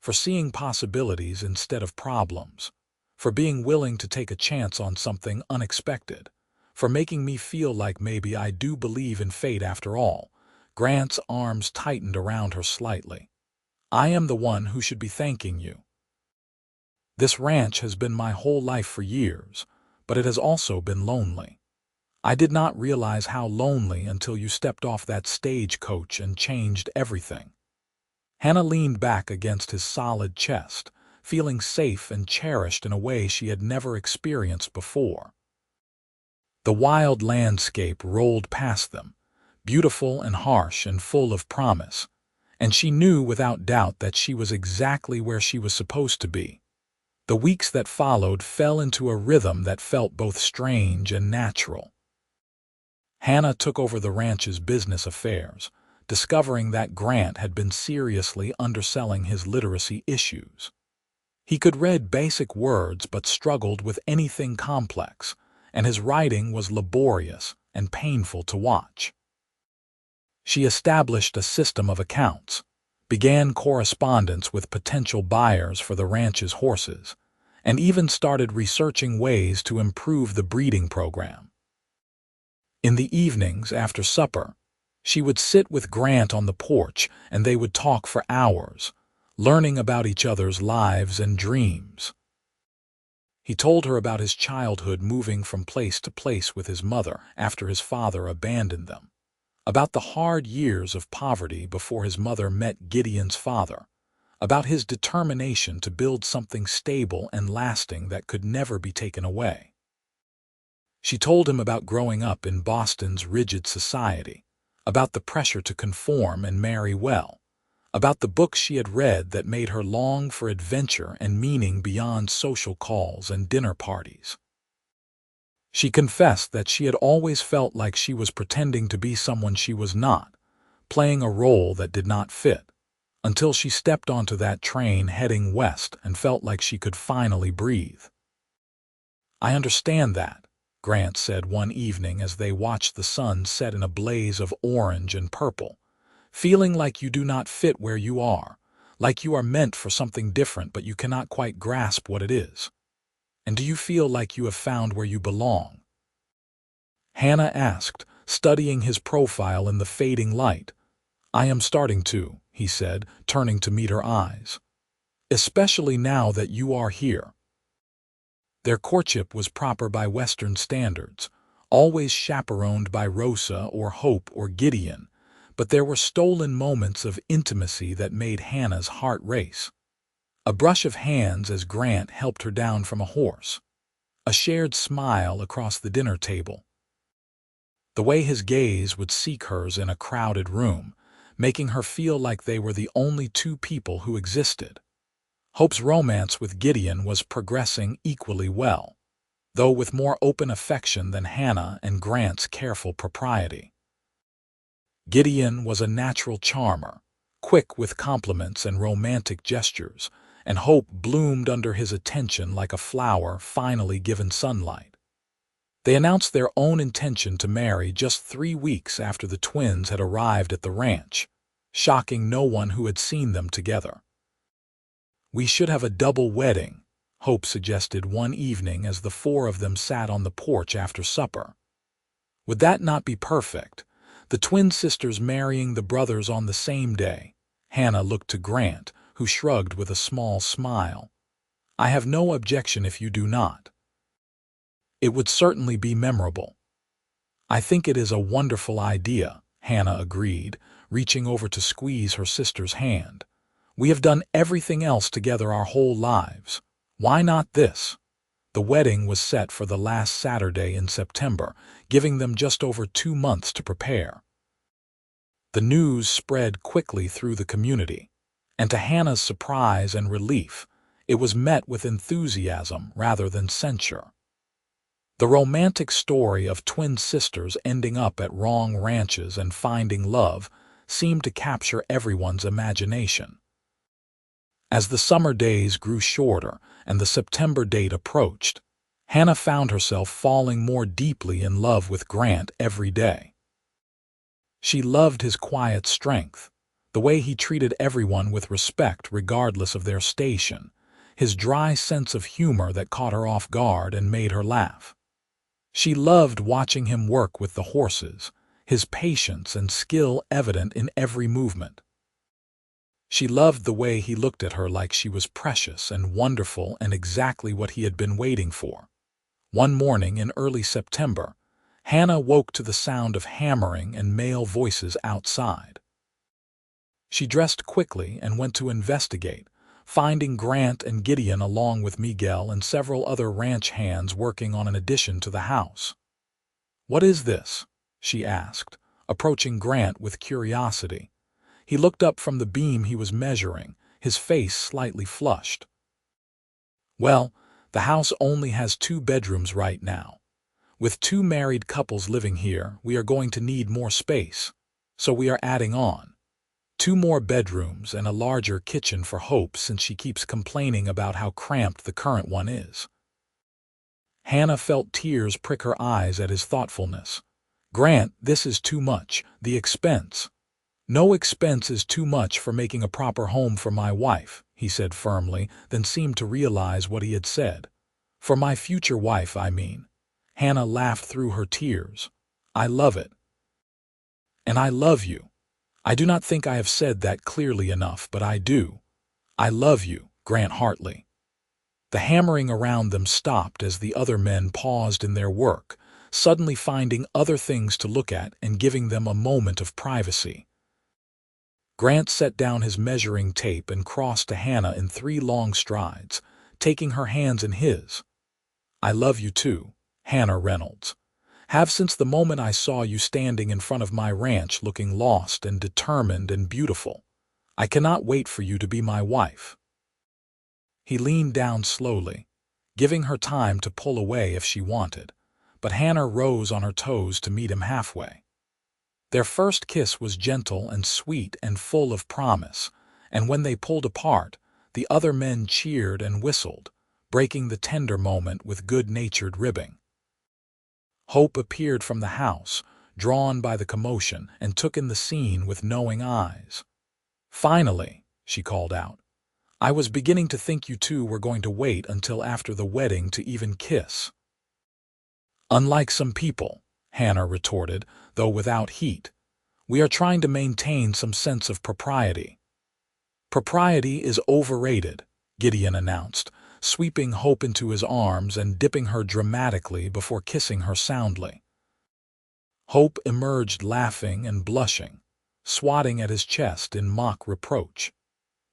"For seeing possibilities instead of problems. For being willing to take a chance on something unexpected. For making me feel like maybe I do believe in fate after all." Grant's arms tightened around her slightly. "I am the one who should be thanking you. This ranch has been my whole life for years, but it has also been lonely. I did not realize how lonely until you stepped off that stagecoach and changed everything." Hannah leaned back against his solid chest, feeling safe and cherished in a way she had never experienced before. The wild landscape rolled past them, beautiful and harsh and full of promise, and she knew without doubt that she was exactly where she was supposed to be. The weeks that followed fell into a rhythm that felt both strange and natural. Hannah took over the ranch's business affairs, discovering that Grant had been seriously underselling his literacy issues. He could read basic words but struggled with anything complex, and his writing was laborious and painful to watch. She established a system of accounts, began correspondence with potential buyers for the ranch's horses, and even started researching ways to improve the breeding program. In the evenings after supper, she would sit with Grant on the porch and they would talk for hours, learning about each other's lives and dreams. He told her about his childhood moving from place to place with his mother after his father abandoned them, about the hard years of poverty before his mother met Gideon's father, about his determination to build something stable and lasting that could never be taken away. She told him about growing up in Boston's rigid society, about the pressure to conform and marry well, about the books she had read that made her long for adventure and meaning beyond social calls and dinner parties. She confessed that she had always felt like she was pretending to be someone she was not, playing a role that did not fit, until she stepped onto that train heading west and felt like she could finally breathe. "I understand that," Grant said one evening as they watched the sun set in a blaze of orange and purple, "feeling like you do not fit where you are, like you are meant for something different but you cannot quite grasp what it is. And do you feel like you have found where you belong?" Hannah asked, studying his profile in the fading light. "I am starting to," he said, turning to meet her eyes. "Especially now that you are here." Their courtship was proper by Western standards, always chaperoned by Rosa or Hope or Gideon, but there were stolen moments of intimacy that made Hannah's heart race. A brush of hands as Grant helped her down from a horse. A shared smile across the dinner table. The way his gaze would seek hers in a crowded room, making her feel like they were the only two people who existed. Hope's romance with Gideon was progressing equally well, though with more open affection than Hannah and Grant's careful propriety. Gideon was a natural charmer, quick with compliments and romantic gestures, and Hope bloomed under his attention like a flower finally given sunlight. They announced their own intention to marry just 3 weeks after the twins had arrived at the ranch, shocking no one who had seen them together. "We should have a double wedding," Hope suggested one evening as the four of them sat on the porch after supper. "Would that not be perfect? The twin sisters marrying the brothers on the same day." Hannah looked to Grant, who shrugged with a small smile. "I have no objection if you do not." "It would certainly be memorable." "I think it is a wonderful idea," Hannah agreed, reaching over to squeeze her sister's hand. "We have done everything else together our whole lives. Why not this?" The wedding was set for the last Saturday in September, giving them just over 2 months to prepare. The news spread quickly through the community, and to Hannah's surprise and relief, it was met with enthusiasm rather than censure. The romantic story of twin sisters ending up at wrong ranches and finding love seemed to capture everyone's imagination. As the summer days grew shorter and the September date approached, Hannah found herself falling more deeply in love with Grant every day. She loved his quiet strength, the way he treated everyone with respect regardless of their station, his dry sense of humor that caught her off guard and made her laugh. She loved watching him work with the horses, his patience and skill evident in every movement. She loved the way he looked at her like she was precious and wonderful and exactly what he had been waiting for. One morning in early September, Hannah woke to the sound of hammering and male voices outside. She dressed quickly and went to investigate, finding Grant and Gideon along with Miguel and several other ranch hands working on an addition to the house. "What is this?" she asked, approaching Grant with curiosity. He looked up from the beam he was measuring, his face slightly flushed. "Well, the house only has 2 bedrooms right now. With 2 married couples living here, we are going to need more space, so we are adding on 2 more bedrooms and a larger kitchen for Hope since she keeps complaining about how cramped the current one is." Hannah felt tears prick her eyes at his thoughtfulness. "Grant, this is too much. The expense." "No expense is too much for making a proper home for my wife," he said firmly, then seemed to realize what he had said. "For my future wife, I mean." Hannah laughed through her tears. "I love it. And I love you. I do not think I have said that clearly enough, but I do. I love you, Grant Hartley." The hammering around them stopped as the other men paused in their work, suddenly finding other things to look at and giving them a moment of privacy. Grant set down his measuring tape and crossed to Hannah in 3 long strides, taking her hands in his. "I love you too, Hannah Reynolds. Have since the moment I saw you standing in front of my ranch looking lost and determined and beautiful. I cannot wait for you to be my wife." He leaned down slowly, giving her time to pull away if she wanted, but Hannah rose on her toes to meet him halfway. Their first kiss was gentle and sweet and full of promise, and when they pulled apart, the other men cheered and whistled, breaking the tender moment with good-natured ribbing. Hope appeared from the house, drawn by the commotion, and took in the scene with knowing eyes. "Finally," she called out. "I was beginning to think you two were going to wait until after the wedding to even kiss." "Unlike some people," Hannah retorted, though without heat. "We are trying to maintain some sense of propriety." "Propriety is overrated," Gideon announced, sweeping Hope into his arms and dipping her dramatically before kissing her soundly. Hope emerged laughing and blushing. swatting at his chest in mock reproach.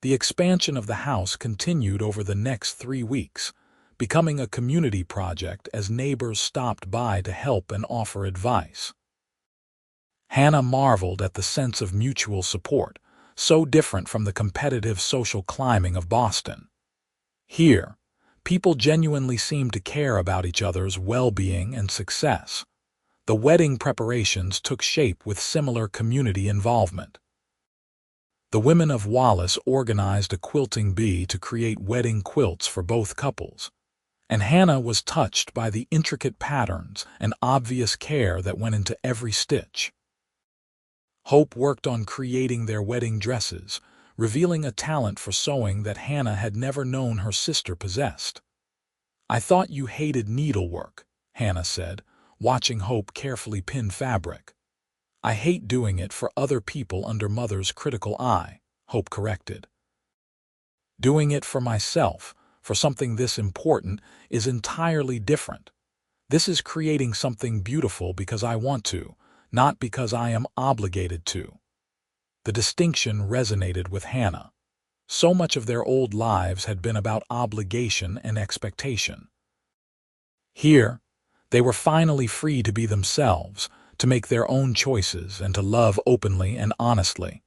The expansion of the house continued over the next 3 weeks, becoming a community project as neighbors stopped by to help and offer advice. Hannah marveled at the sense of mutual support, so different from the competitive social climbing of Boston. Here, people genuinely seemed to care about each other's well-being and success. The wedding preparations took shape with similar community involvement. The women of Wallace organized a quilting bee to create wedding quilts for both couples, and Hannah was touched by the intricate patterns and obvious care that went into every stitch. Hope worked on creating their wedding dresses, revealing a talent for sewing that Hannah had never known her sister possessed. "I thought you hated needlework," Hannah said, watching Hope carefully pin fabric. "I hate doing it for other people under Mother's critical eye," Hope corrected. "Doing it for myself, for something this important, is entirely different. This is creating something beautiful because I want to, not because I am obligated to." The distinction resonated with Hannah. So much of their old lives had been about obligation and expectation. Here, they were finally free to be themselves, to make their own choices and to love openly and honestly.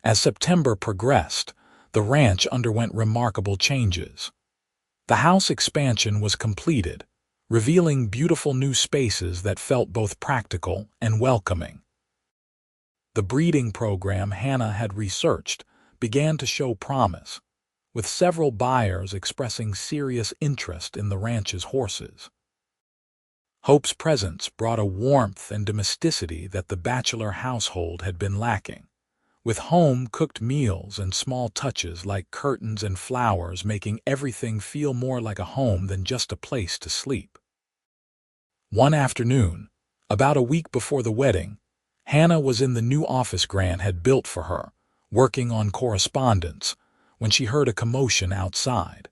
As September progressed, the ranch underwent remarkable changes. The house expansion was completed, revealing beautiful new spaces that felt both practical and welcoming. The breeding program Hannah had researched began to show promise, with several buyers expressing serious interest in the ranch's horses. Hope's presence brought a warmth and domesticity that the bachelor household had been lacking, with home-cooked meals and small touches like curtains and flowers making everything feel more like a home than just a place to sleep. One afternoon, about a week before the wedding, Hannah was in the new office Grant had built for her, working on correspondence, when she heard a commotion outside.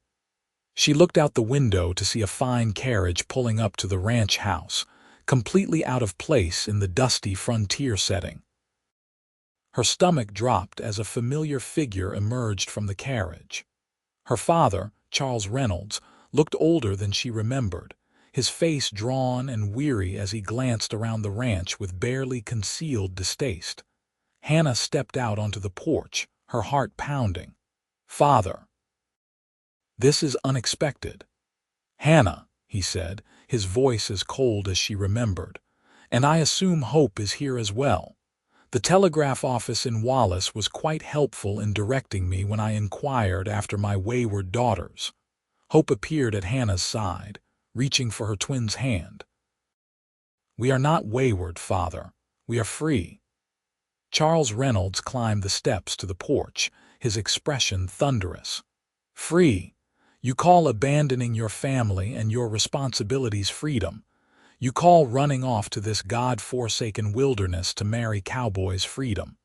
She looked out the window to see a fine carriage pulling up to the ranch house, completely out of place in the dusty frontier setting. Her stomach dropped as a familiar figure emerged from the carriage. Her father, Charles Reynolds, looked older than she remembered, his face drawn and weary as he glanced around the ranch with barely concealed distaste. Hannah stepped out onto the porch, her heart pounding. "Father." "This is unexpected." "Hannah," he said, his voice as cold as she remembered, "and I assume Hope is here as well. The telegraph office in Wallace was quite helpful in directing me when I inquired after my wayward daughters." Hope appeared at Hannah's side, reaching for her twin's hand. "We are not wayward, Father. We are free." Charles Reynolds climbed the steps to the porch, his expression thunderous. "Free? You call abandoning your family and your responsibilities freedom? You call running off to this God-forsaken wilderness to marry Cowboy's freedom?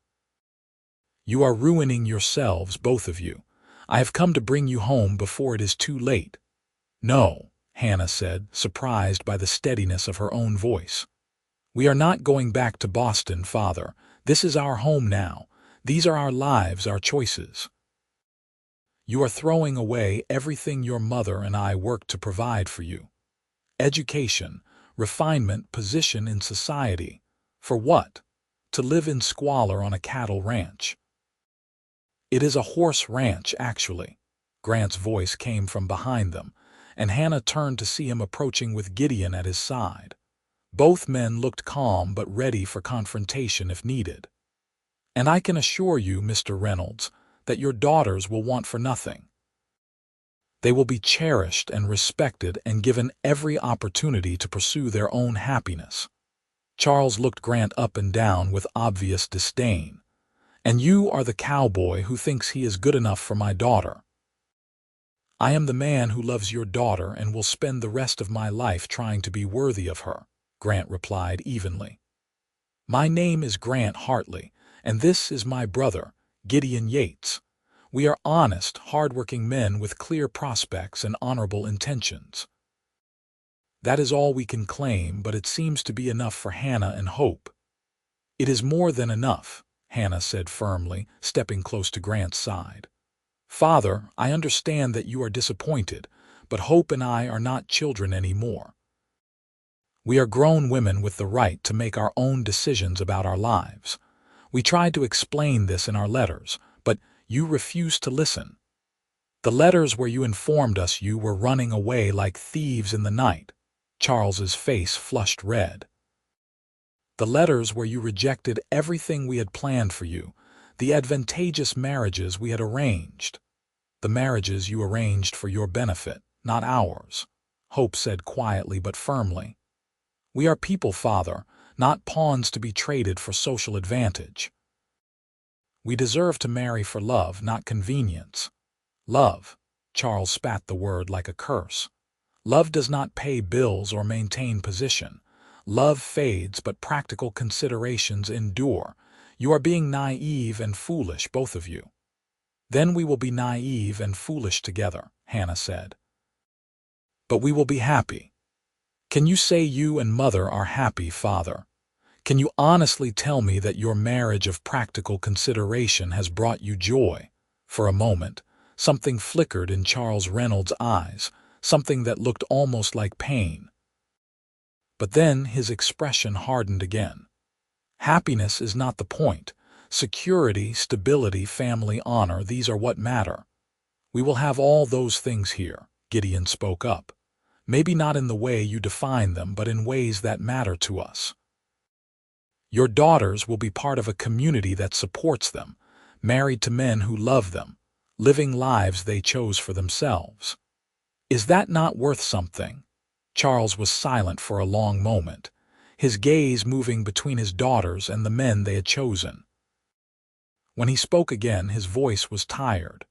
You are ruining yourselves, both of you. I have come to bring you home before it is too late." "No," Hannah said, surprised by the steadiness of her own voice. "We are not going back to Boston, Father. This is our home now. These are our lives, our choices. You are throwing away everything your mother and I worked to provide for you. Education, refinement, position in society. For what? To live in squalor on a cattle ranch." "It is a horse ranch, actually." Grant's voice came from behind them, and Hannah turned to see him approaching with Gideon at his side. Both men looked calm but ready for confrontation if needed. "And I can assure you, Mr. Reynolds, that your daughters will want for nothing. They will be cherished and respected and given every opportunity to pursue their own happiness." Charles looked Grant up and down with obvious disdain. "And you are the cowboy who thinks he is good enough for my daughter." "I am the man who loves your daughter and will spend the rest of my life trying to be worthy of her," Grant replied evenly. "My name is Grant Hartley, and this is my brother, Gideon Yates. We are honest, hard-working men with clear prospects and honorable intentions." That is all we can claim, but it seems to be enough for Hannah and Hope. "It is more than enough," Hannah said firmly, stepping close to Grant's side. "Father, I understand that you are disappointed, but Hope and I are not children anymore. We are grown women with the right to make our own decisions about our lives. We tried to explain this in our letters, but you refused to listen. The letters where you informed us you were running away like thieves in the night." Charles's face flushed red. "The letters where you rejected everything we had planned for you, the advantageous marriages we had arranged. The marriages you arranged for your benefit, not ours," Hope said quietly but firmly. "We are people, Father, not pawns to be traded for social advantage. We deserve to marry for love, not convenience. Love," Charles spat the word like a curse. "Love does not pay bills or maintain position. Love fades, but practical considerations endure. You are being naive and foolish, both of you." "Then we will be naive and foolish together," Hannah said. "But we will be happy." "Can you say you and Mother are happy, Father? Can you honestly tell me that your marriage of practical consideration has brought you joy?" For a moment, something flickered in Charles Reynolds' eyes, something that looked almost like pain. But then his expression hardened again. "Happiness is not the point. Security, stability, family honor, these are what matter. We will have all those things here," Gideon spoke up. "Maybe not in the way you define them, but in ways that matter to us. Your daughters will be part of a community that supports them, married to men who love them, living lives they chose for themselves. Is that not worth something?" Charles was silent for a long moment, his gaze moving between his daughters and the men they had chosen. When he spoke again, his voice was tired.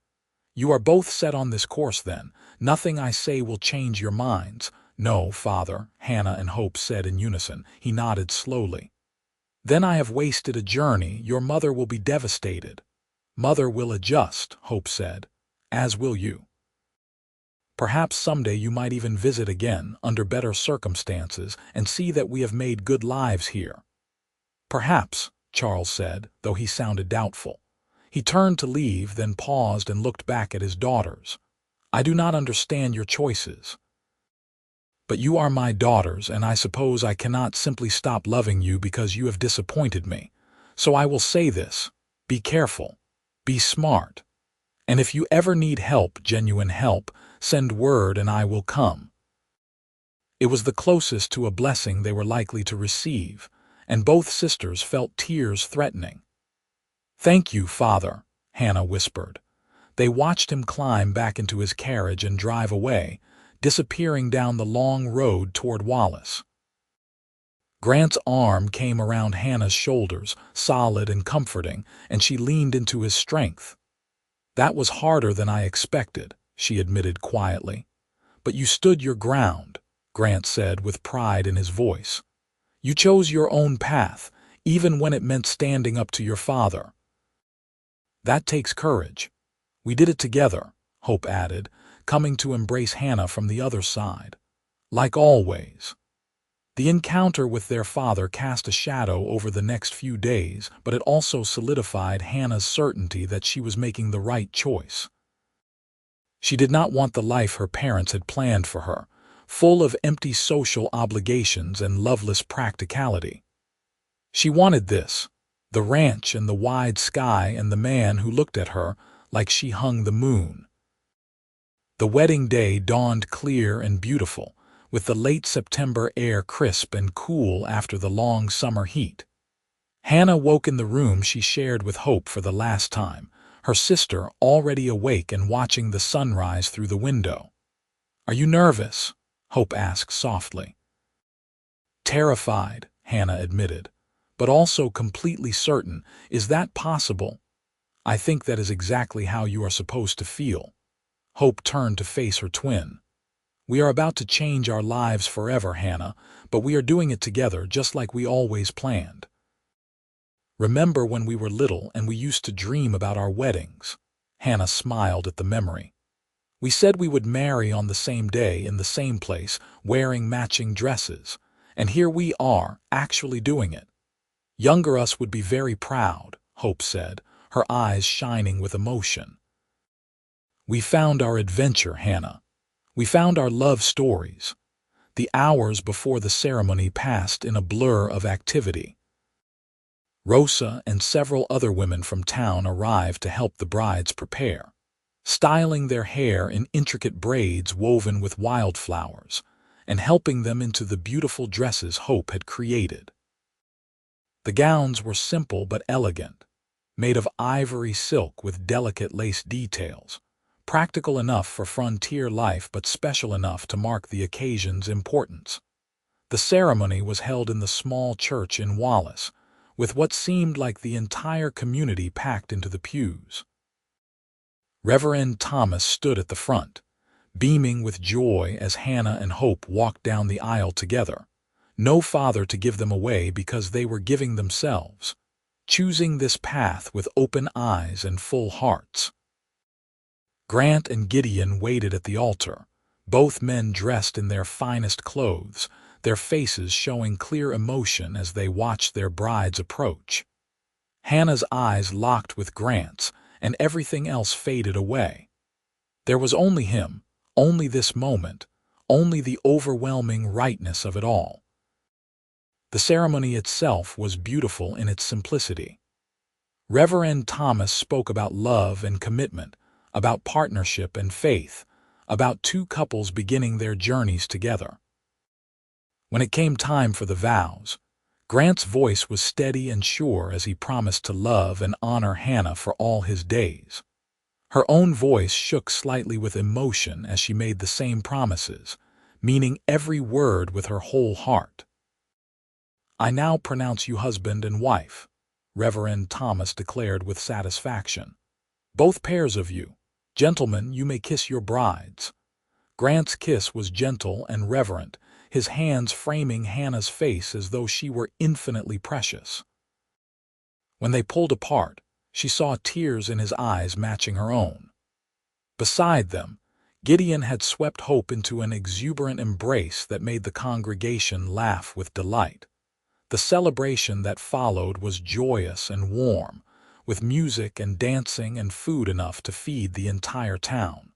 "You are both set on this course, then. Nothing I say will change your minds." "No, Father," Hannah and Hope said in unison. He nodded slowly. "Then I have wasted a journey. Your mother will be devastated." "Mother will adjust," Hope said, "as will you. Perhaps someday you might even visit again, under better circumstances, and see that we have made good lives here." "Perhaps," Charles said, though he sounded doubtful. He turned to leave, then paused and looked back at his daughters. "I do not understand your choices. But you are my daughters, and I suppose I cannot simply stop loving you because you have disappointed me. So I will say this: be careful, be smart. And if you ever need help, genuine help, send word and I will come." It was the closest to a blessing they were likely to receive, and both sisters felt tears threatening. "Thank you, Father," Hannah whispered. They watched him climb back into his carriage and drive away, disappearing down the long road toward Wallace. Grant's arm came around Hannah's shoulders, solid and comforting, and she leaned into his strength. "That was harder than I expected," she admitted quietly. "But you stood your ground," Grant said with pride in his voice. "You chose your own path, even when it meant standing up to your father. That takes courage. We did it together," Hope added, coming to embrace Hannah from the other side. "Like always." The encounter with their father cast a shadow over the next few days, but it also solidified Hannah's certainty that she was making the right choice. She did not want the life her parents had planned for her, full of empty social obligations and loveless practicality. She wanted this: the ranch and the wide sky and the man who looked at her like she hung the moon. The wedding day dawned clear and beautiful, with the late September air crisp and cool after the long summer heat. Hannah woke in the room she shared with Hope for the last time, her sister already awake and watching the sunrise through the window. "Are you nervous?" Hope asked softly. "Terrified," Hannah admitted, "but also completely certain. Is that possible?" "I think that is exactly how you are supposed to feel." Hope turned to face her twin. "We are about to change our lives forever, Hannah, but we are doing it together just like we always planned. Remember when we were little and we used to dream about our weddings?" Hannah smiled at the memory. "We said we would marry on the same day in the same place, wearing matching dresses, and here we are, actually doing it. Younger us would be very proud," Hope said, her eyes shining with emotion. "We found our adventure, Hannah. We found our love stories." The hours before the ceremony passed in a blur of activity. Rosa and several other women from town arrived to help the brides prepare, styling their hair in intricate braids woven with wildflowers, and helping them into the beautiful dresses Hope had created. The gowns were simple but elegant, made of ivory silk with delicate lace details, practical enough for frontier life but special enough to mark the occasion's importance. The ceremony was held in the small church in Wallace, with what seemed like the entire community packed into the pews. Reverend Thomas stood at the front, beaming with joy as Hannah and Hope walked down the aisle together. No father to give them away because they were giving themselves, choosing this path with open eyes and full hearts. Grant and Gideon waited at the altar, both men dressed in their finest clothes, their faces showing clear emotion as they watched their brides approach. Hannah's eyes locked with Grant's, and everything else faded away. There was only him, only this moment, only the overwhelming rightness of it all. The ceremony itself was beautiful in its simplicity. Reverend Thomas spoke about love and commitment, about partnership and faith, about two couples beginning their journeys together. When it came time for the vows, Grant's voice was steady and sure as he promised to love and honor Hannah for all his days. Her own voice shook slightly with emotion as she made the same promises, meaning every word with her whole heart. "I now pronounce you husband and wife," Reverend Thomas declared with satisfaction. "Both pairs of you, gentlemen, you may kiss your brides." Grant's kiss was gentle and reverent, his hands framing Hannah's face as though she were infinitely precious. When they pulled apart, she saw tears in his eyes matching her own. Beside them, Gideon had swept Hope into an exuberant embrace that made the congregation laugh with delight. The celebration that followed was joyous and warm, with music and dancing and food enough to feed the entire town.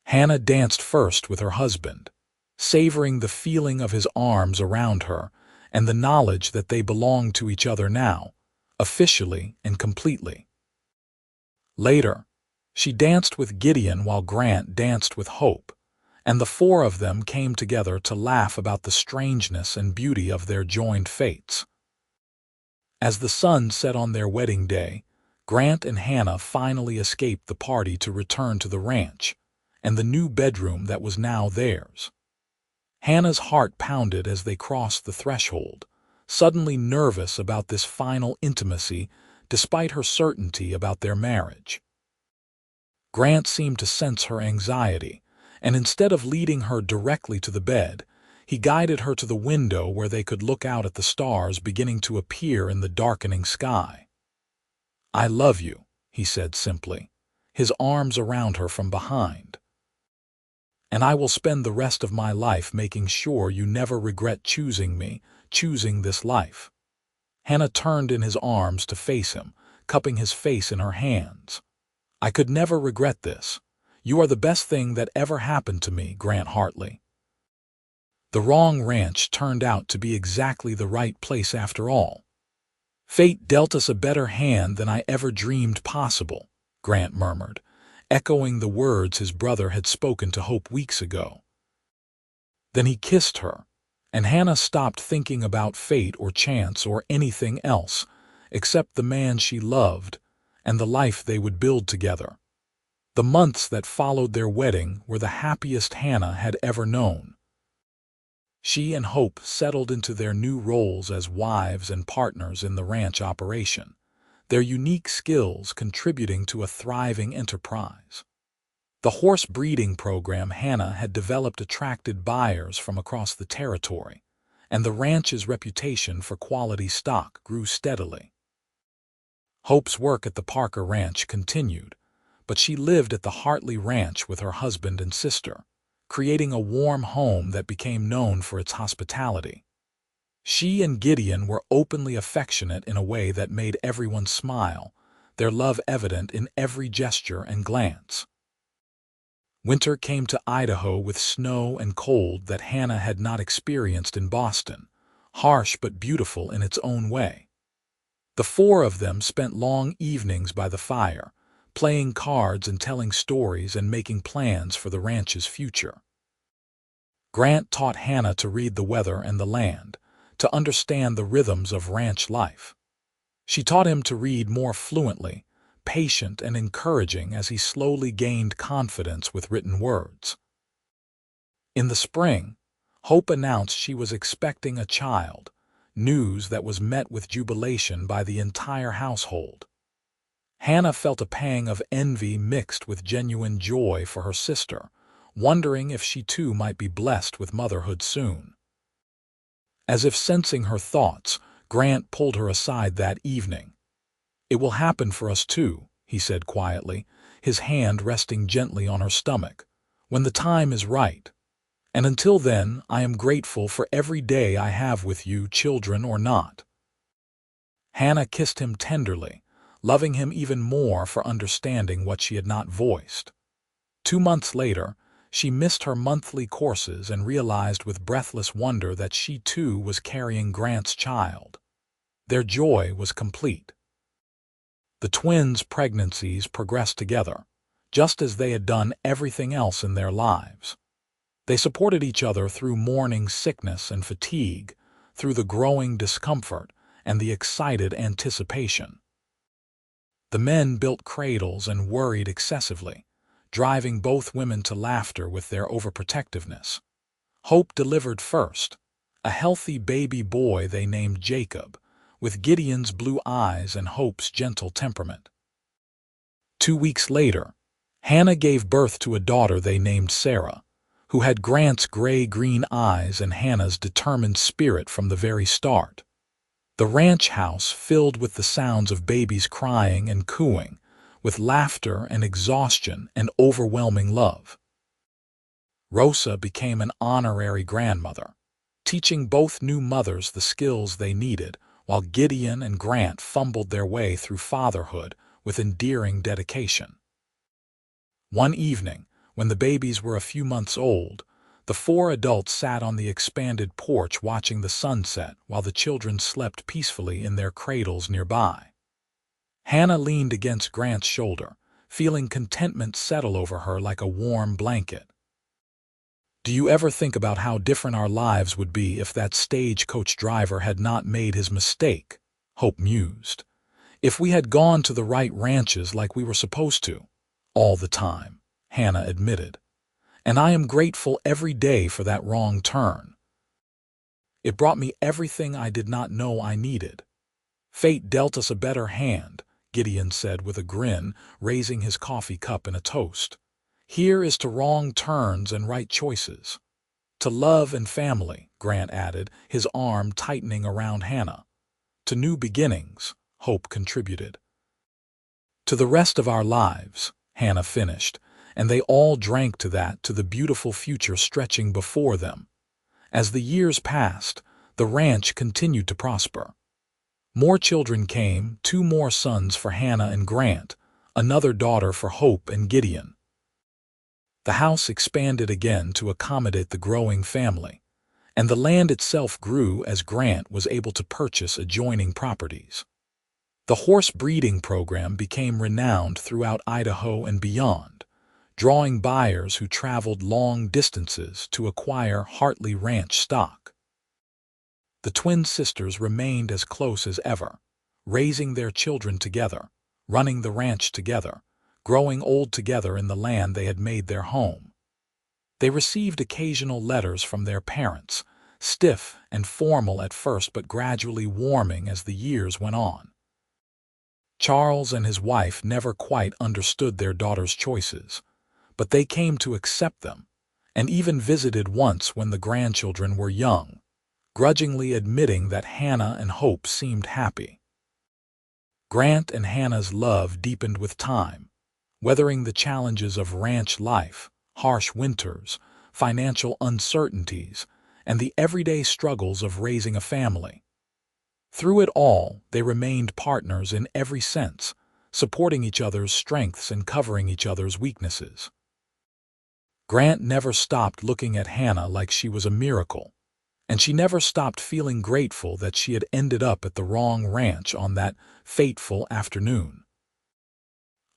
Hannah danced first with her husband, savoring the feeling of his arms around her and the knowledge that they belonged to each other now, officially and completely. Later, she danced with Gideon while Grant danced with Hope, and the four of them came together to laugh about the strangeness and beauty of their joined fates. As the sun set on their wedding day, Grant and Hannah finally escaped the party to return to the ranch and the new bedroom that was now theirs. Hannah's heart pounded as they crossed the threshold, suddenly nervous about this final intimacy despite her certainty about their marriage. Grant seemed to sense her anxiety, and instead of leading her directly to the bed, he guided her to the window where they could look out at the stars beginning to appear in the darkening sky. "I love you," he said simply, his arms around her from behind. "And I will spend the rest of my life making sure you never regret choosing me, choosing this life." Hannah turned in his arms to face him, cupping his face in her hands. "I could never regret this. You are the best thing that ever happened to me, Grant Hartley." The wrong ranch turned out to be exactly the right place after all. "Fate dealt us a better hand than I ever dreamed possible," Grant murmured, echoing the words his brother had spoken to Hope weeks ago. Then he kissed her, and Hannah stopped thinking about fate or chance or anything else except the man she loved and the life they would build together. The months that followed their wedding were the happiest Hannah had ever known. She and Hope settled into their new roles as wives and partners in the ranch operation, their unique skills contributing to a thriving enterprise. The horse breeding program Hannah had developed attracted buyers from across the territory, and the ranch's reputation for quality stock grew steadily. Hope's work at the Parker Ranch continued, but she lived at the Hartley Ranch with her husband and sister, creating a warm home that became known for its hospitality. She and Gideon were openly affectionate in a way that made everyone smile, their love evident in every gesture and glance. Winter came to Idaho with snow and cold that Hannah had not experienced in Boston, harsh but beautiful in its own way. The four of them spent long evenings by the fire, playing cards and telling stories and making plans for the ranch's future. Grant taught Hannah to read the weather and the land, to understand the rhythms of ranch life. She taught him to read more fluently, patient and encouraging as he slowly gained confidence with written words. In the spring, Hope announced she was expecting a child, news that was met with jubilation by the entire household. Hannah felt a pang of envy mixed with genuine joy for her sister, wondering if she too might be blessed with motherhood soon. As if sensing her thoughts, Grant pulled her aside that evening. "It will happen for us too," he said quietly, his hand resting gently on her stomach, "when the time is right. And until then, I am grateful for every day I have with you, children or not." Hannah kissed him tenderly, loving him even more for understanding what she had not voiced. 2 months later, she missed her monthly courses and realized with breathless wonder that she too was carrying Grant's child. Their joy was complete. The twins' pregnancies progressed together, just as they had done everything else in their lives. They supported each other through morning sickness and fatigue, through the growing discomfort and the excited anticipation. The men built cradles and worried excessively, driving both women to laughter with their overprotectiveness. Hope delivered first, a healthy baby boy they named Jacob, with Gideon's blue eyes and Hope's gentle temperament. 2 weeks later, Hannah gave birth to a daughter they named Sarah, who had Grant's gray-green eyes and Hannah's determined spirit from the very start. The ranch house filled with the sounds of babies crying and cooing, with laughter and exhaustion and overwhelming love. Rosa became an honorary grandmother, teaching both new mothers the skills they needed, while Gideon and Grant fumbled their way through fatherhood with endearing dedication. One evening, when the babies were a few months old, the four adults sat on the expanded porch watching the sunset while the children slept peacefully in their cradles nearby. Hannah leaned against Grant's shoulder, feeling contentment settle over her like a warm blanket. "Do you ever think about how different our lives would be if that stagecoach driver had not made his mistake?" Hope mused. "If we had gone to the right ranches like we were supposed to, all the time," Hannah admitted. "And I am grateful every day for that wrong turn. It brought me everything I did not know I needed. Fate dealt us a better hand," Gideon said with a grin, raising his coffee cup in a toast. "Here is to wrong turns and right choices. To love and family," Grant added, his arm tightening around Hannah. "To new beginnings," Hope contributed. "To the rest of our lives," Hannah finished, and they all drank to that, to the beautiful future stretching before them. As the years passed, the ranch continued to prosper. More children came, 2 more sons for Hannah and Grant, another daughter for Hope and Gideon. The house expanded again to accommodate the growing family, and the land itself grew as Grant was able to purchase adjoining properties. The horse breeding program became renowned throughout Idaho and beyond, drawing buyers who traveled long distances to acquire Hartley Ranch stock. The twin sisters remained as close as ever, raising their children together, running the ranch together, growing old together in the land they had made their home. They received occasional letters from their parents, stiff and formal at first but gradually warming as the years went on. Charles and his wife never quite understood their daughter's choices, but they came to accept them, and even visited once when the grandchildren were young, grudgingly admitting that Hannah and Hope seemed happy. Grant and Hannah's love deepened with time, weathering the challenges of ranch life, harsh winters, financial uncertainties, and the everyday struggles of raising a family. Through it all, they remained partners in every sense, supporting each other's strengths and covering each other's weaknesses. Grant never stopped looking at Hannah like she was a miracle, and she never stopped feeling grateful that she had ended up at the wrong ranch on that fateful afternoon.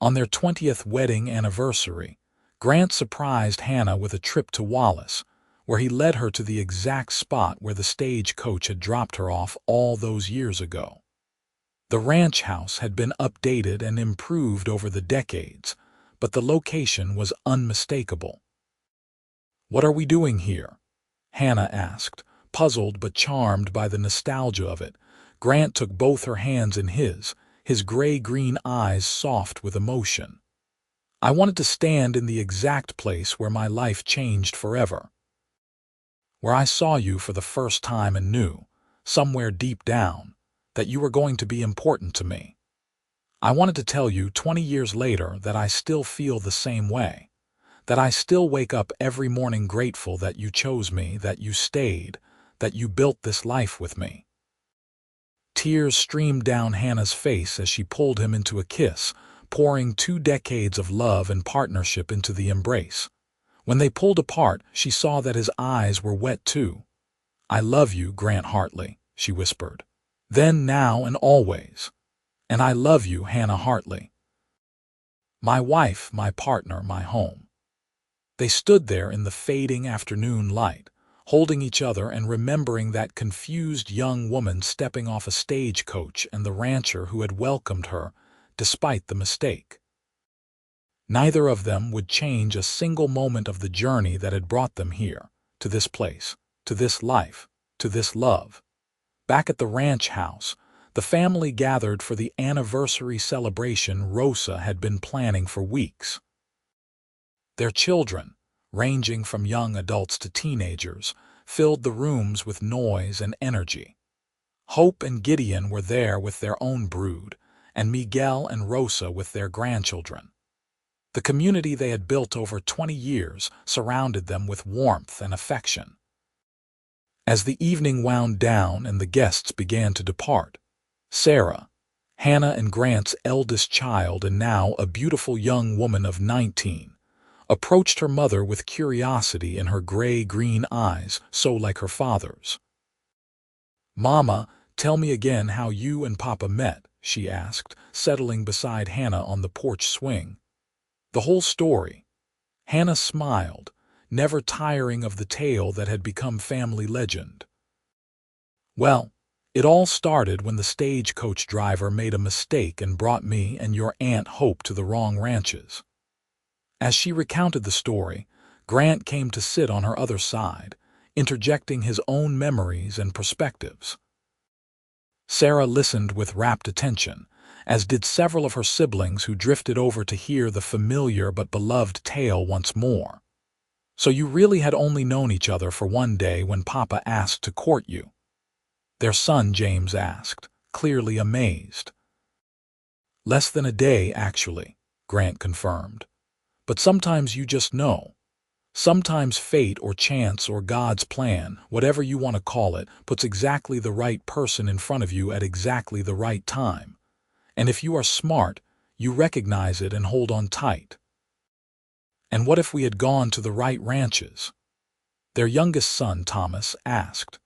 On their 20th wedding anniversary, Grant surprised Hannah with a trip to Wallace, where he led her to the exact spot where the stagecoach had dropped her off all those years ago. The ranch house had been updated and improved over the decades, but the location was unmistakable. "What are we doing here?" Hannah asked, puzzled but charmed by the nostalgia of it. Grant took both her hands in his gray-green eyes soft with emotion. "I wanted to stand in the exact place where my life changed forever. Where I saw you for the first time and knew, somewhere deep down, that you were going to be important to me. I wanted to tell you 20 years later that I still feel the same way, that I still wake up every morning grateful that you chose me, that you stayed, that you built this life with me." Tears streamed down Hannah's face as she pulled him into a kiss, pouring 2 decades of love and partnership into the embrace. When they pulled apart, she saw that his eyes were wet too. "I love you, Grant Hartley," she whispered. "Then, now, and always. And I love you, Hannah Hartley. My wife, my partner, my home." They stood there in the fading afternoon light, holding each other and remembering that confused young woman stepping off a stagecoach and the rancher who had welcomed her, despite the mistake. Neither of them would change a single moment of the journey that had brought them here, to this place, to this life, to this love. Back at the ranch house, the family gathered for the anniversary celebration Rosa had been planning for weeks. Their children, ranging from young adults to teenagers, filled the rooms with noise and energy. Hope and Gideon were there with their own brood, and Miguel and Rosa with their grandchildren. The community they had built over 20 years surrounded them with warmth and affection. As the evening wound down and the guests began to depart, Sarah, Hannah and Grant's eldest child and now a beautiful young woman of 19, approached her mother with curiosity in her gray-green eyes, so like her father's. "Mama, tell me again how you and Papa met," she asked, settling beside Hannah on the porch swing. "The whole story." Hannah smiled, never tiring of the tale that had become family legend. "Well, it all started when the stagecoach driver made a mistake and brought me and your Aunt Hope to the wrong ranches." As she recounted the story, Grant came to sit on her other side, interjecting his own memories and perspectives. Sarah listened with rapt attention, as did several of her siblings who drifted over to hear the familiar but beloved tale once more. "So you really had only known each other for one day when Papa asked to court you?" their son James asked, clearly amazed. "Less than a day, actually," Grant confirmed. "But sometimes you just know. Sometimes fate or chance or God's plan, whatever you want to call it, puts exactly the right person in front of you at exactly the right time. And if you are smart, you recognize it and hold on tight." "And what if we had gone to the right ranches?" their youngest son Thomas asked.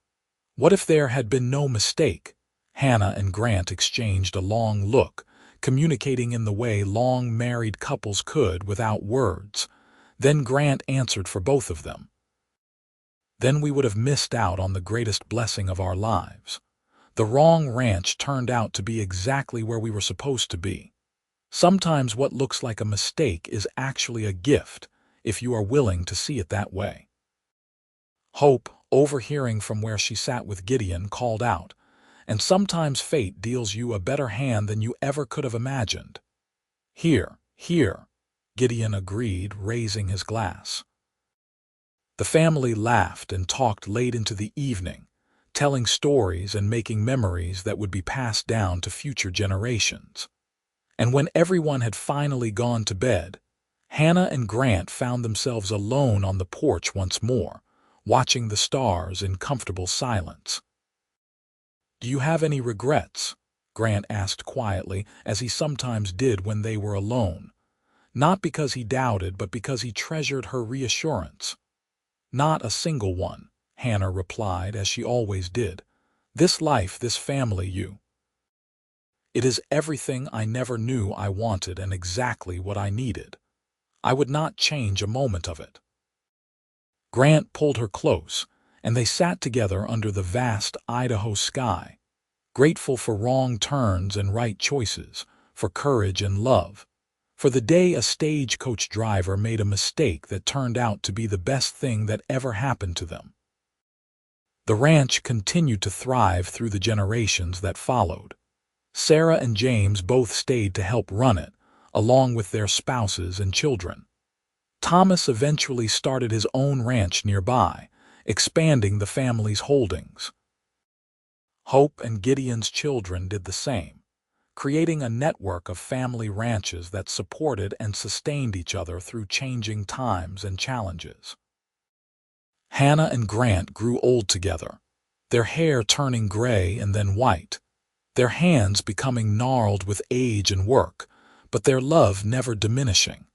"What if there had been no mistake?" Hannah and Grant exchanged a long look, communicating in the way long-married couples could without words. Then Grant answered for both of them. "Then we would have missed out on the greatest blessing of our lives. The wrong ranch turned out to be exactly where we were supposed to be. Sometimes what looks like a mistake is actually a gift, if you are willing to see it that way." Hope, overhearing from where she sat with Gideon, called out, "And sometimes fate deals you a better hand than you ever could have imagined." "Here, here," Gideon agreed, raising his glass. The family laughed and talked late into the evening, telling stories and making memories that would be passed down to future generations. And when everyone had finally gone to bed, Hannah and Grant found themselves alone on the porch once more, watching the stars in comfortable silence. "Do you have any regrets?" Grant asked quietly, as he sometimes did when they were alone. Not because he doubted, but because he treasured her reassurance. "Not a single one," Hannah replied, as she always did. "This life, this family, it is everything I never knew I wanted and exactly what I needed. I would not change a moment of it." Grant pulled her close, and they sat together under the vast Idaho sky, grateful for wrong turns and right choices, for courage and love, for the day a stagecoach driver made a mistake that turned out to be the best thing that ever happened to them. The ranch continued to thrive through the generations that followed. Sarah and James both stayed to help run it, along with their spouses and children. Thomas eventually started his own ranch nearby, expanding the family's holdings. Hope and Gideon's children did the same, creating a network of family ranches that supported and sustained each other through changing times and challenges. Hannah and Grant grew old together, their hair turning gray and then white, their hands becoming gnarled with age and work, but their love never diminishing.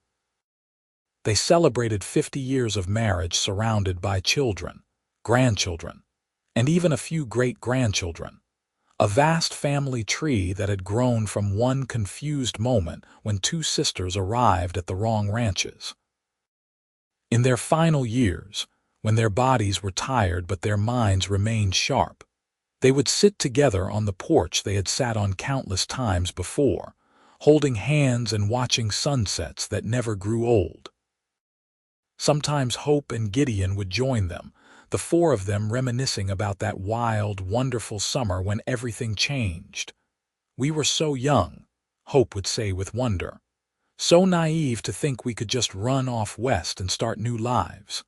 They celebrated 50 years of marriage surrounded by children, grandchildren, and even a few great-grandchildren, a vast family tree that had grown from one confused moment when two sisters arrived at the wrong ranches. In their final years, when their bodies were tired but their minds remained sharp, they would sit together on the porch they had sat on countless times before, holding hands and watching sunsets that never grew old. Sometimes Hope and Gideon would join them, the four of them reminiscing about that wild, wonderful summer when everything changed. "We were so young," Hope would say with wonder. "So naive to think we could just run off west and start new lives.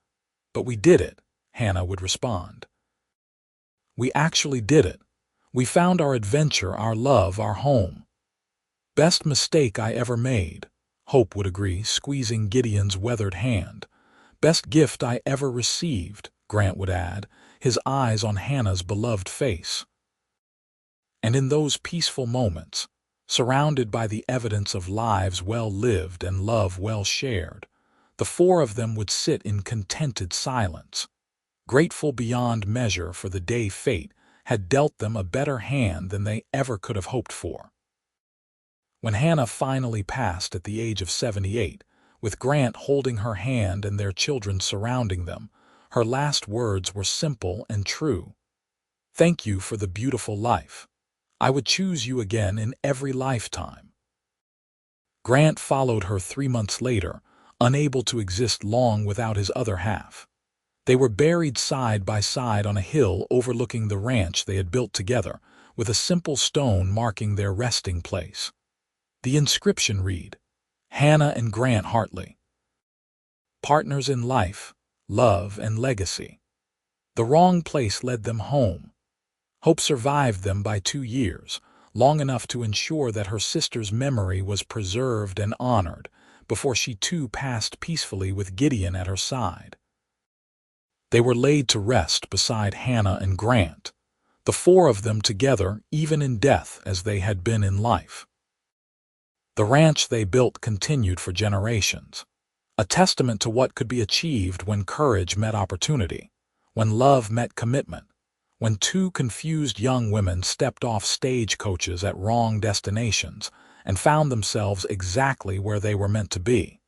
But we did it," Hannah would respond. "We actually did it. We found our adventure, our love, our home." "Best mistake I ever made," Hope would agree, squeezing Gideon's weathered hand. "Best gift I ever received," Grant would add, his eyes on Hannah's beloved face. And in those peaceful moments, surrounded by the evidence of lives well lived and love well shared, the four of them would sit in contented silence, grateful beyond measure for the day fate had dealt them a better hand than they ever could have hoped for. When Hannah finally passed at the age of 78, with Grant holding her hand and their children surrounding them, her last words were simple and true. "Thank you for the beautiful life. I would choose you again in every lifetime." Grant followed her 3 months later, unable to exist long without his other half. They were buried side by side on a hill overlooking the ranch they had built together, with a simple stone marking their resting place. The inscription read, "Hannah and Grant Hartley. Partners in life, love, and legacy." The wrong place led them home. Hope survived them by 2 years, long enough to ensure that her sister's memory was preserved and honored, before she too passed peacefully with Gideon at her side. They were laid to rest beside Hannah and Grant, the four of them together even in death as they had been in life. The ranch they built continued for generations, a testament to what could be achieved when courage met opportunity, when love met commitment, when two confused young women stepped off stagecoaches at wrong destinations and found themselves exactly where they were meant to be.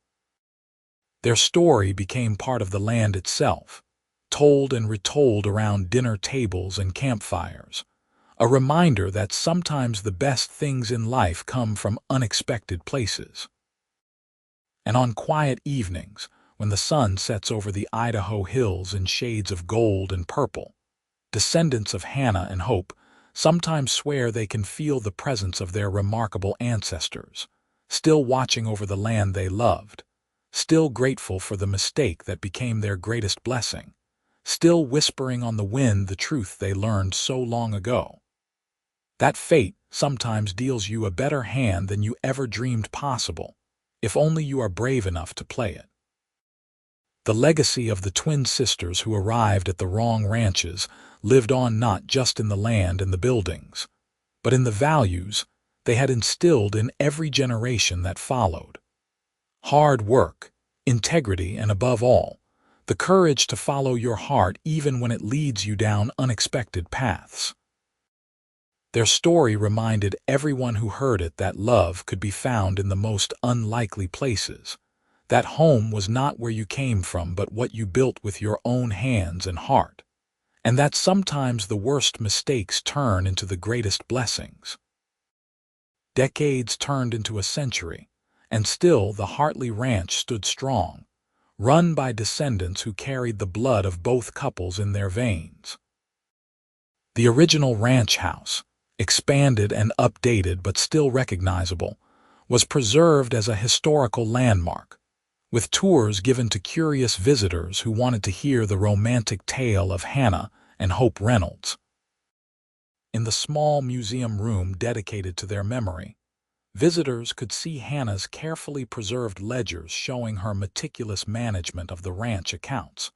Their story became part of the land itself, told and retold around dinner tables and campfires, a reminder that sometimes the best things in life come from unexpected places. And on quiet evenings, when the sun sets over the Idaho hills in shades of gold and purple, descendants of Hannah and Hope sometimes swear they can feel the presence of their remarkable ancestors, still watching over the land they loved, still grateful for the mistake that became their greatest blessing, still whispering on the wind the truth they learned so long ago. That fate sometimes deals you a better hand than you ever dreamed possible, if only you are brave enough to play it. The legacy of the twin sisters who arrived at the wrong ranches lived on not just in the land and the buildings, but in the values they had instilled in every generation that followed. Hard work, integrity, and above all, the courage to follow your heart even when it leads you down unexpected paths. Their story reminded everyone who heard it that love could be found in the most unlikely places, that home was not where you came from but what you built with your own hands and heart, and that sometimes the worst mistakes turn into the greatest blessings. Decades turned into a century, and still the Hartley Ranch stood strong, run by descendants who carried the blood of both couples in their veins. The original ranch house, expanded and updated but still recognizable, was preserved as a historical landmark, with tours given to curious visitors who wanted to hear the romantic tale of Hannah and Hope Reynolds. In the small museum room dedicated to their memory, visitors could see Hannah's carefully preserved ledgers showing her meticulous management of the ranch accounts,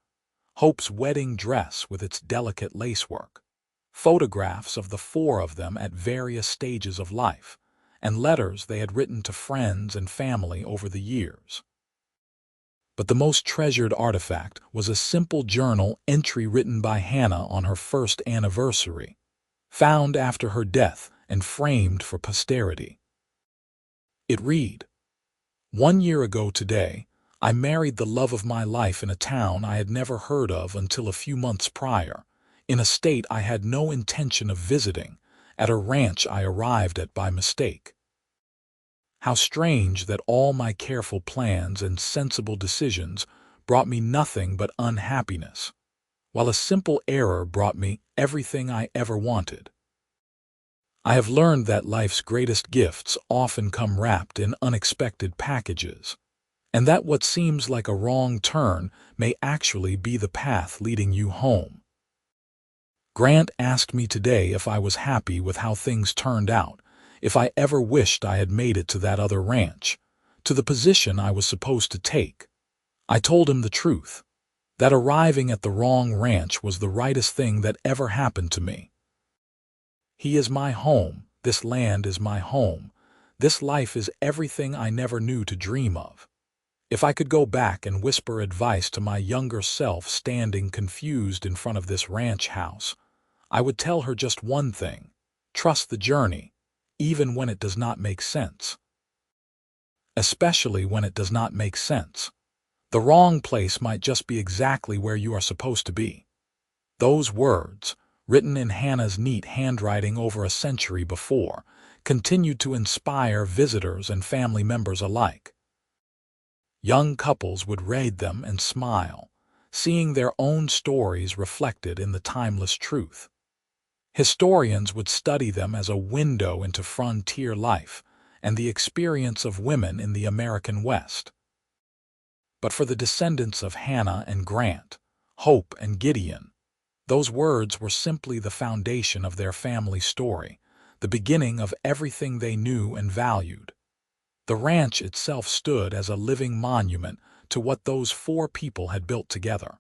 Hope's wedding dress with its delicate lacework, photographs of the four of them at various stages of life, and letters they had written to friends and family over the years. But the most treasured artifact was a simple journal entry written by Hannah on her first anniversary, found after her death and framed for posterity. It read, "1 year ago today, I married the love of my life in a town I had never heard of until a few months prior, in a state I had no intention of visiting, at a ranch I arrived at by mistake. How strange that all my careful plans and sensible decisions brought me nothing but unhappiness, while a simple error brought me everything I ever wanted. I have learned that life's greatest gifts often come wrapped in unexpected packages, and that what seems like a wrong turn may actually be the path leading you home. Grant asked me today if I was happy with how things turned out, if I ever wished I had made it to that other ranch, to the position I was supposed to take. I told him the truth, that arriving at the wrong ranch was the rightest thing that ever happened to me. He is my home, this land is my home, this life is everything I never knew to dream of. If I could go back and whisper advice to my younger self standing confused in front of this ranch house, I would tell her just one thing: trust the journey, even when it does not make sense. Especially when it does not make sense. The wrong place might just be exactly where you are supposed to be." Those words, written in Hannah's neat handwriting over a century before, continued to inspire visitors and family members alike. Young couples would read them and smile, seeing their own stories reflected in the timeless truth. Historians would study them as a window into frontier life and the experience of women in the American West. But for the descendants of Hannah and Grant, Hope and Gideon, those words were simply the foundation of their family story, the beginning of everything they knew and valued. The ranch itself stood as a living monument to what those four people had built together.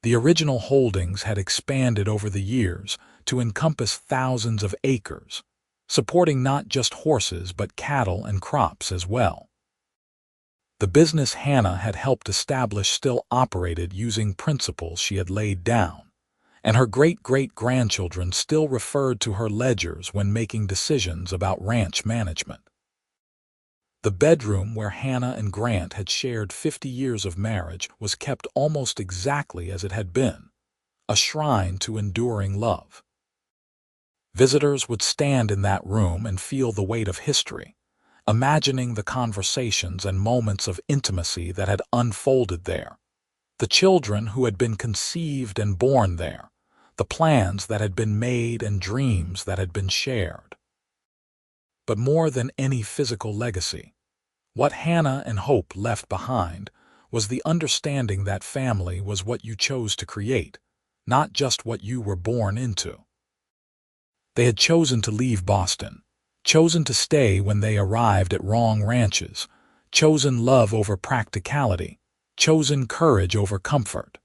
The original holdings had expanded over the years to encompass thousands of acres, supporting not just horses but cattle and crops as well. The business Hannah had helped establish still operated using principles she had laid down, and her great-great-grandchildren still referred to her ledgers when making decisions about ranch management. The bedroom where Hannah and Grant had shared 50 years of marriage was kept almost exactly as it had been, a shrine to enduring love. Visitors would stand in that room and feel the weight of history, imagining the conversations and moments of intimacy that had unfolded there, the children who had been conceived and born there, the plans that had been made and dreams that had been shared. But more than any physical legacy, what Hannah and Hope left behind was the understanding that family was what you chose to create, not just what you were born into. They had chosen to leave Boston, chosen to stay when they arrived at wrong ranches, chosen love over practicality, chosen courage over comfort.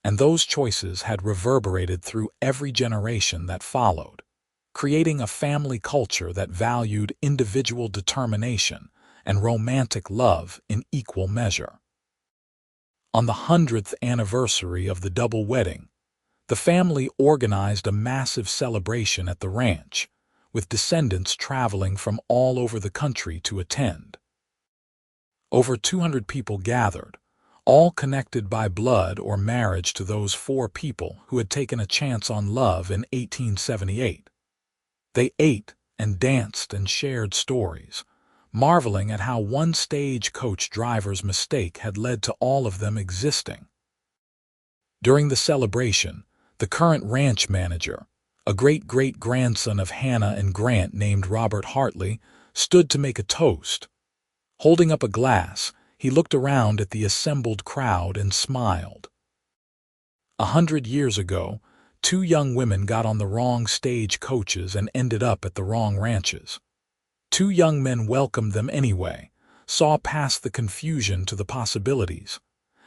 And those choices had reverberated through every generation that followed, creating a family culture that valued individual determination and romantic love in equal measure. On the 100th anniversary of the double wedding, the family organized a massive celebration at the ranch, with descendants traveling from all over the country to attend. Over 200 people gathered, all connected by blood or marriage to those four people who had taken a chance on love in 1878. They ate and danced and shared stories, marveling at how one stagecoach driver's mistake had led to all of them existing. During the celebration, the current ranch manager, a great-great-grandson of Hannah and Grant named Robert Hartley, stood to make a toast. Holding up a glass, he looked around at the assembled crowd and smiled. 100 years ago, two young women got on the wrong stage coaches and ended up at the wrong ranches. Two young men welcomed them anyway, saw past the confusion to the possibilities.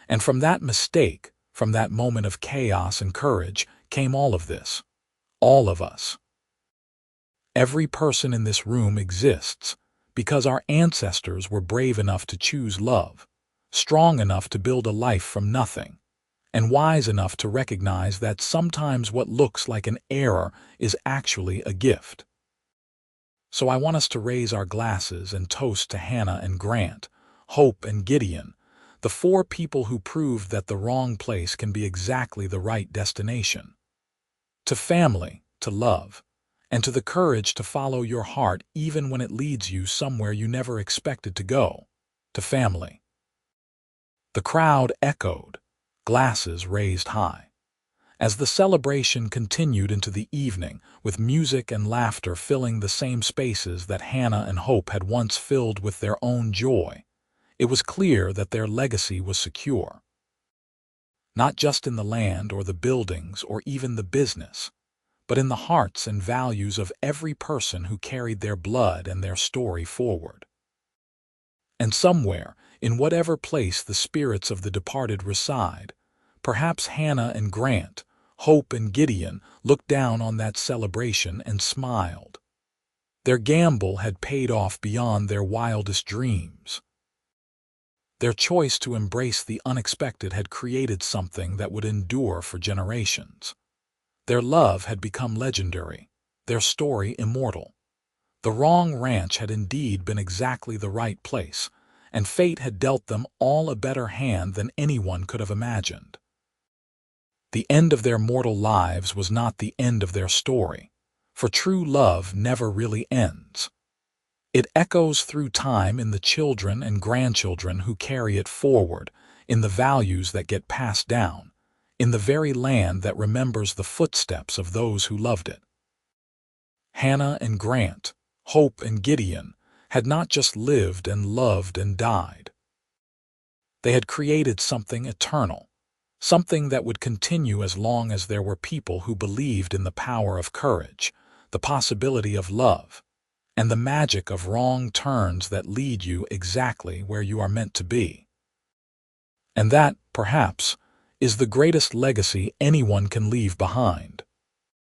And from that mistake, from that moment of chaos and courage, came all of this. All of us. Every person in this room exists because our ancestors were brave enough to choose love, strong enough to build a life from nothing, and wise enough to recognize that sometimes what looks like an error is actually a gift. So I want us to raise our glasses and toast to Hannah and Grant, Hope and Gideon, the four people who proved that the wrong place can be exactly the right destination. To family, to love, and to the courage to follow your heart even when it leads you somewhere you never expected to go. To family. The crowd echoed, glasses raised high. As the celebration continued into the evening, with music and laughter filling the same spaces that Hannah and Hope had once filled with their own joy, it was clear that their legacy was secure. Not just in the land or the buildings or even the business, but in the hearts and values of every person who carried their blood and their story forward. And somewhere, in whatever place the spirits of the departed reside, perhaps Hannah and Grant, Hope and Gideon looked down on that celebration and smiled. Their gamble had paid off beyond their wildest dreams. Their choice to embrace the unexpected had created something that would endure for generations. Their love had become legendary, their story immortal. The wrong ranch had indeed been exactly the right place, and fate had dealt them all a better hand than anyone could have imagined. The end of their mortal lives was not the end of their story, for true love never really ends. It echoes through time in the children and grandchildren who carry it forward, in the values that get passed down, in the very land that remembers the footsteps of those who loved it. Hannah and Grant, Hope and Gideon, had not just lived and loved and died. They had created something eternal, something that would continue as long as there were people who believed in the power of courage, the possibility of love, and the magic of wrong turns that lead you exactly where you are meant to be. And that, perhaps, is the greatest legacy anyone can leave behind.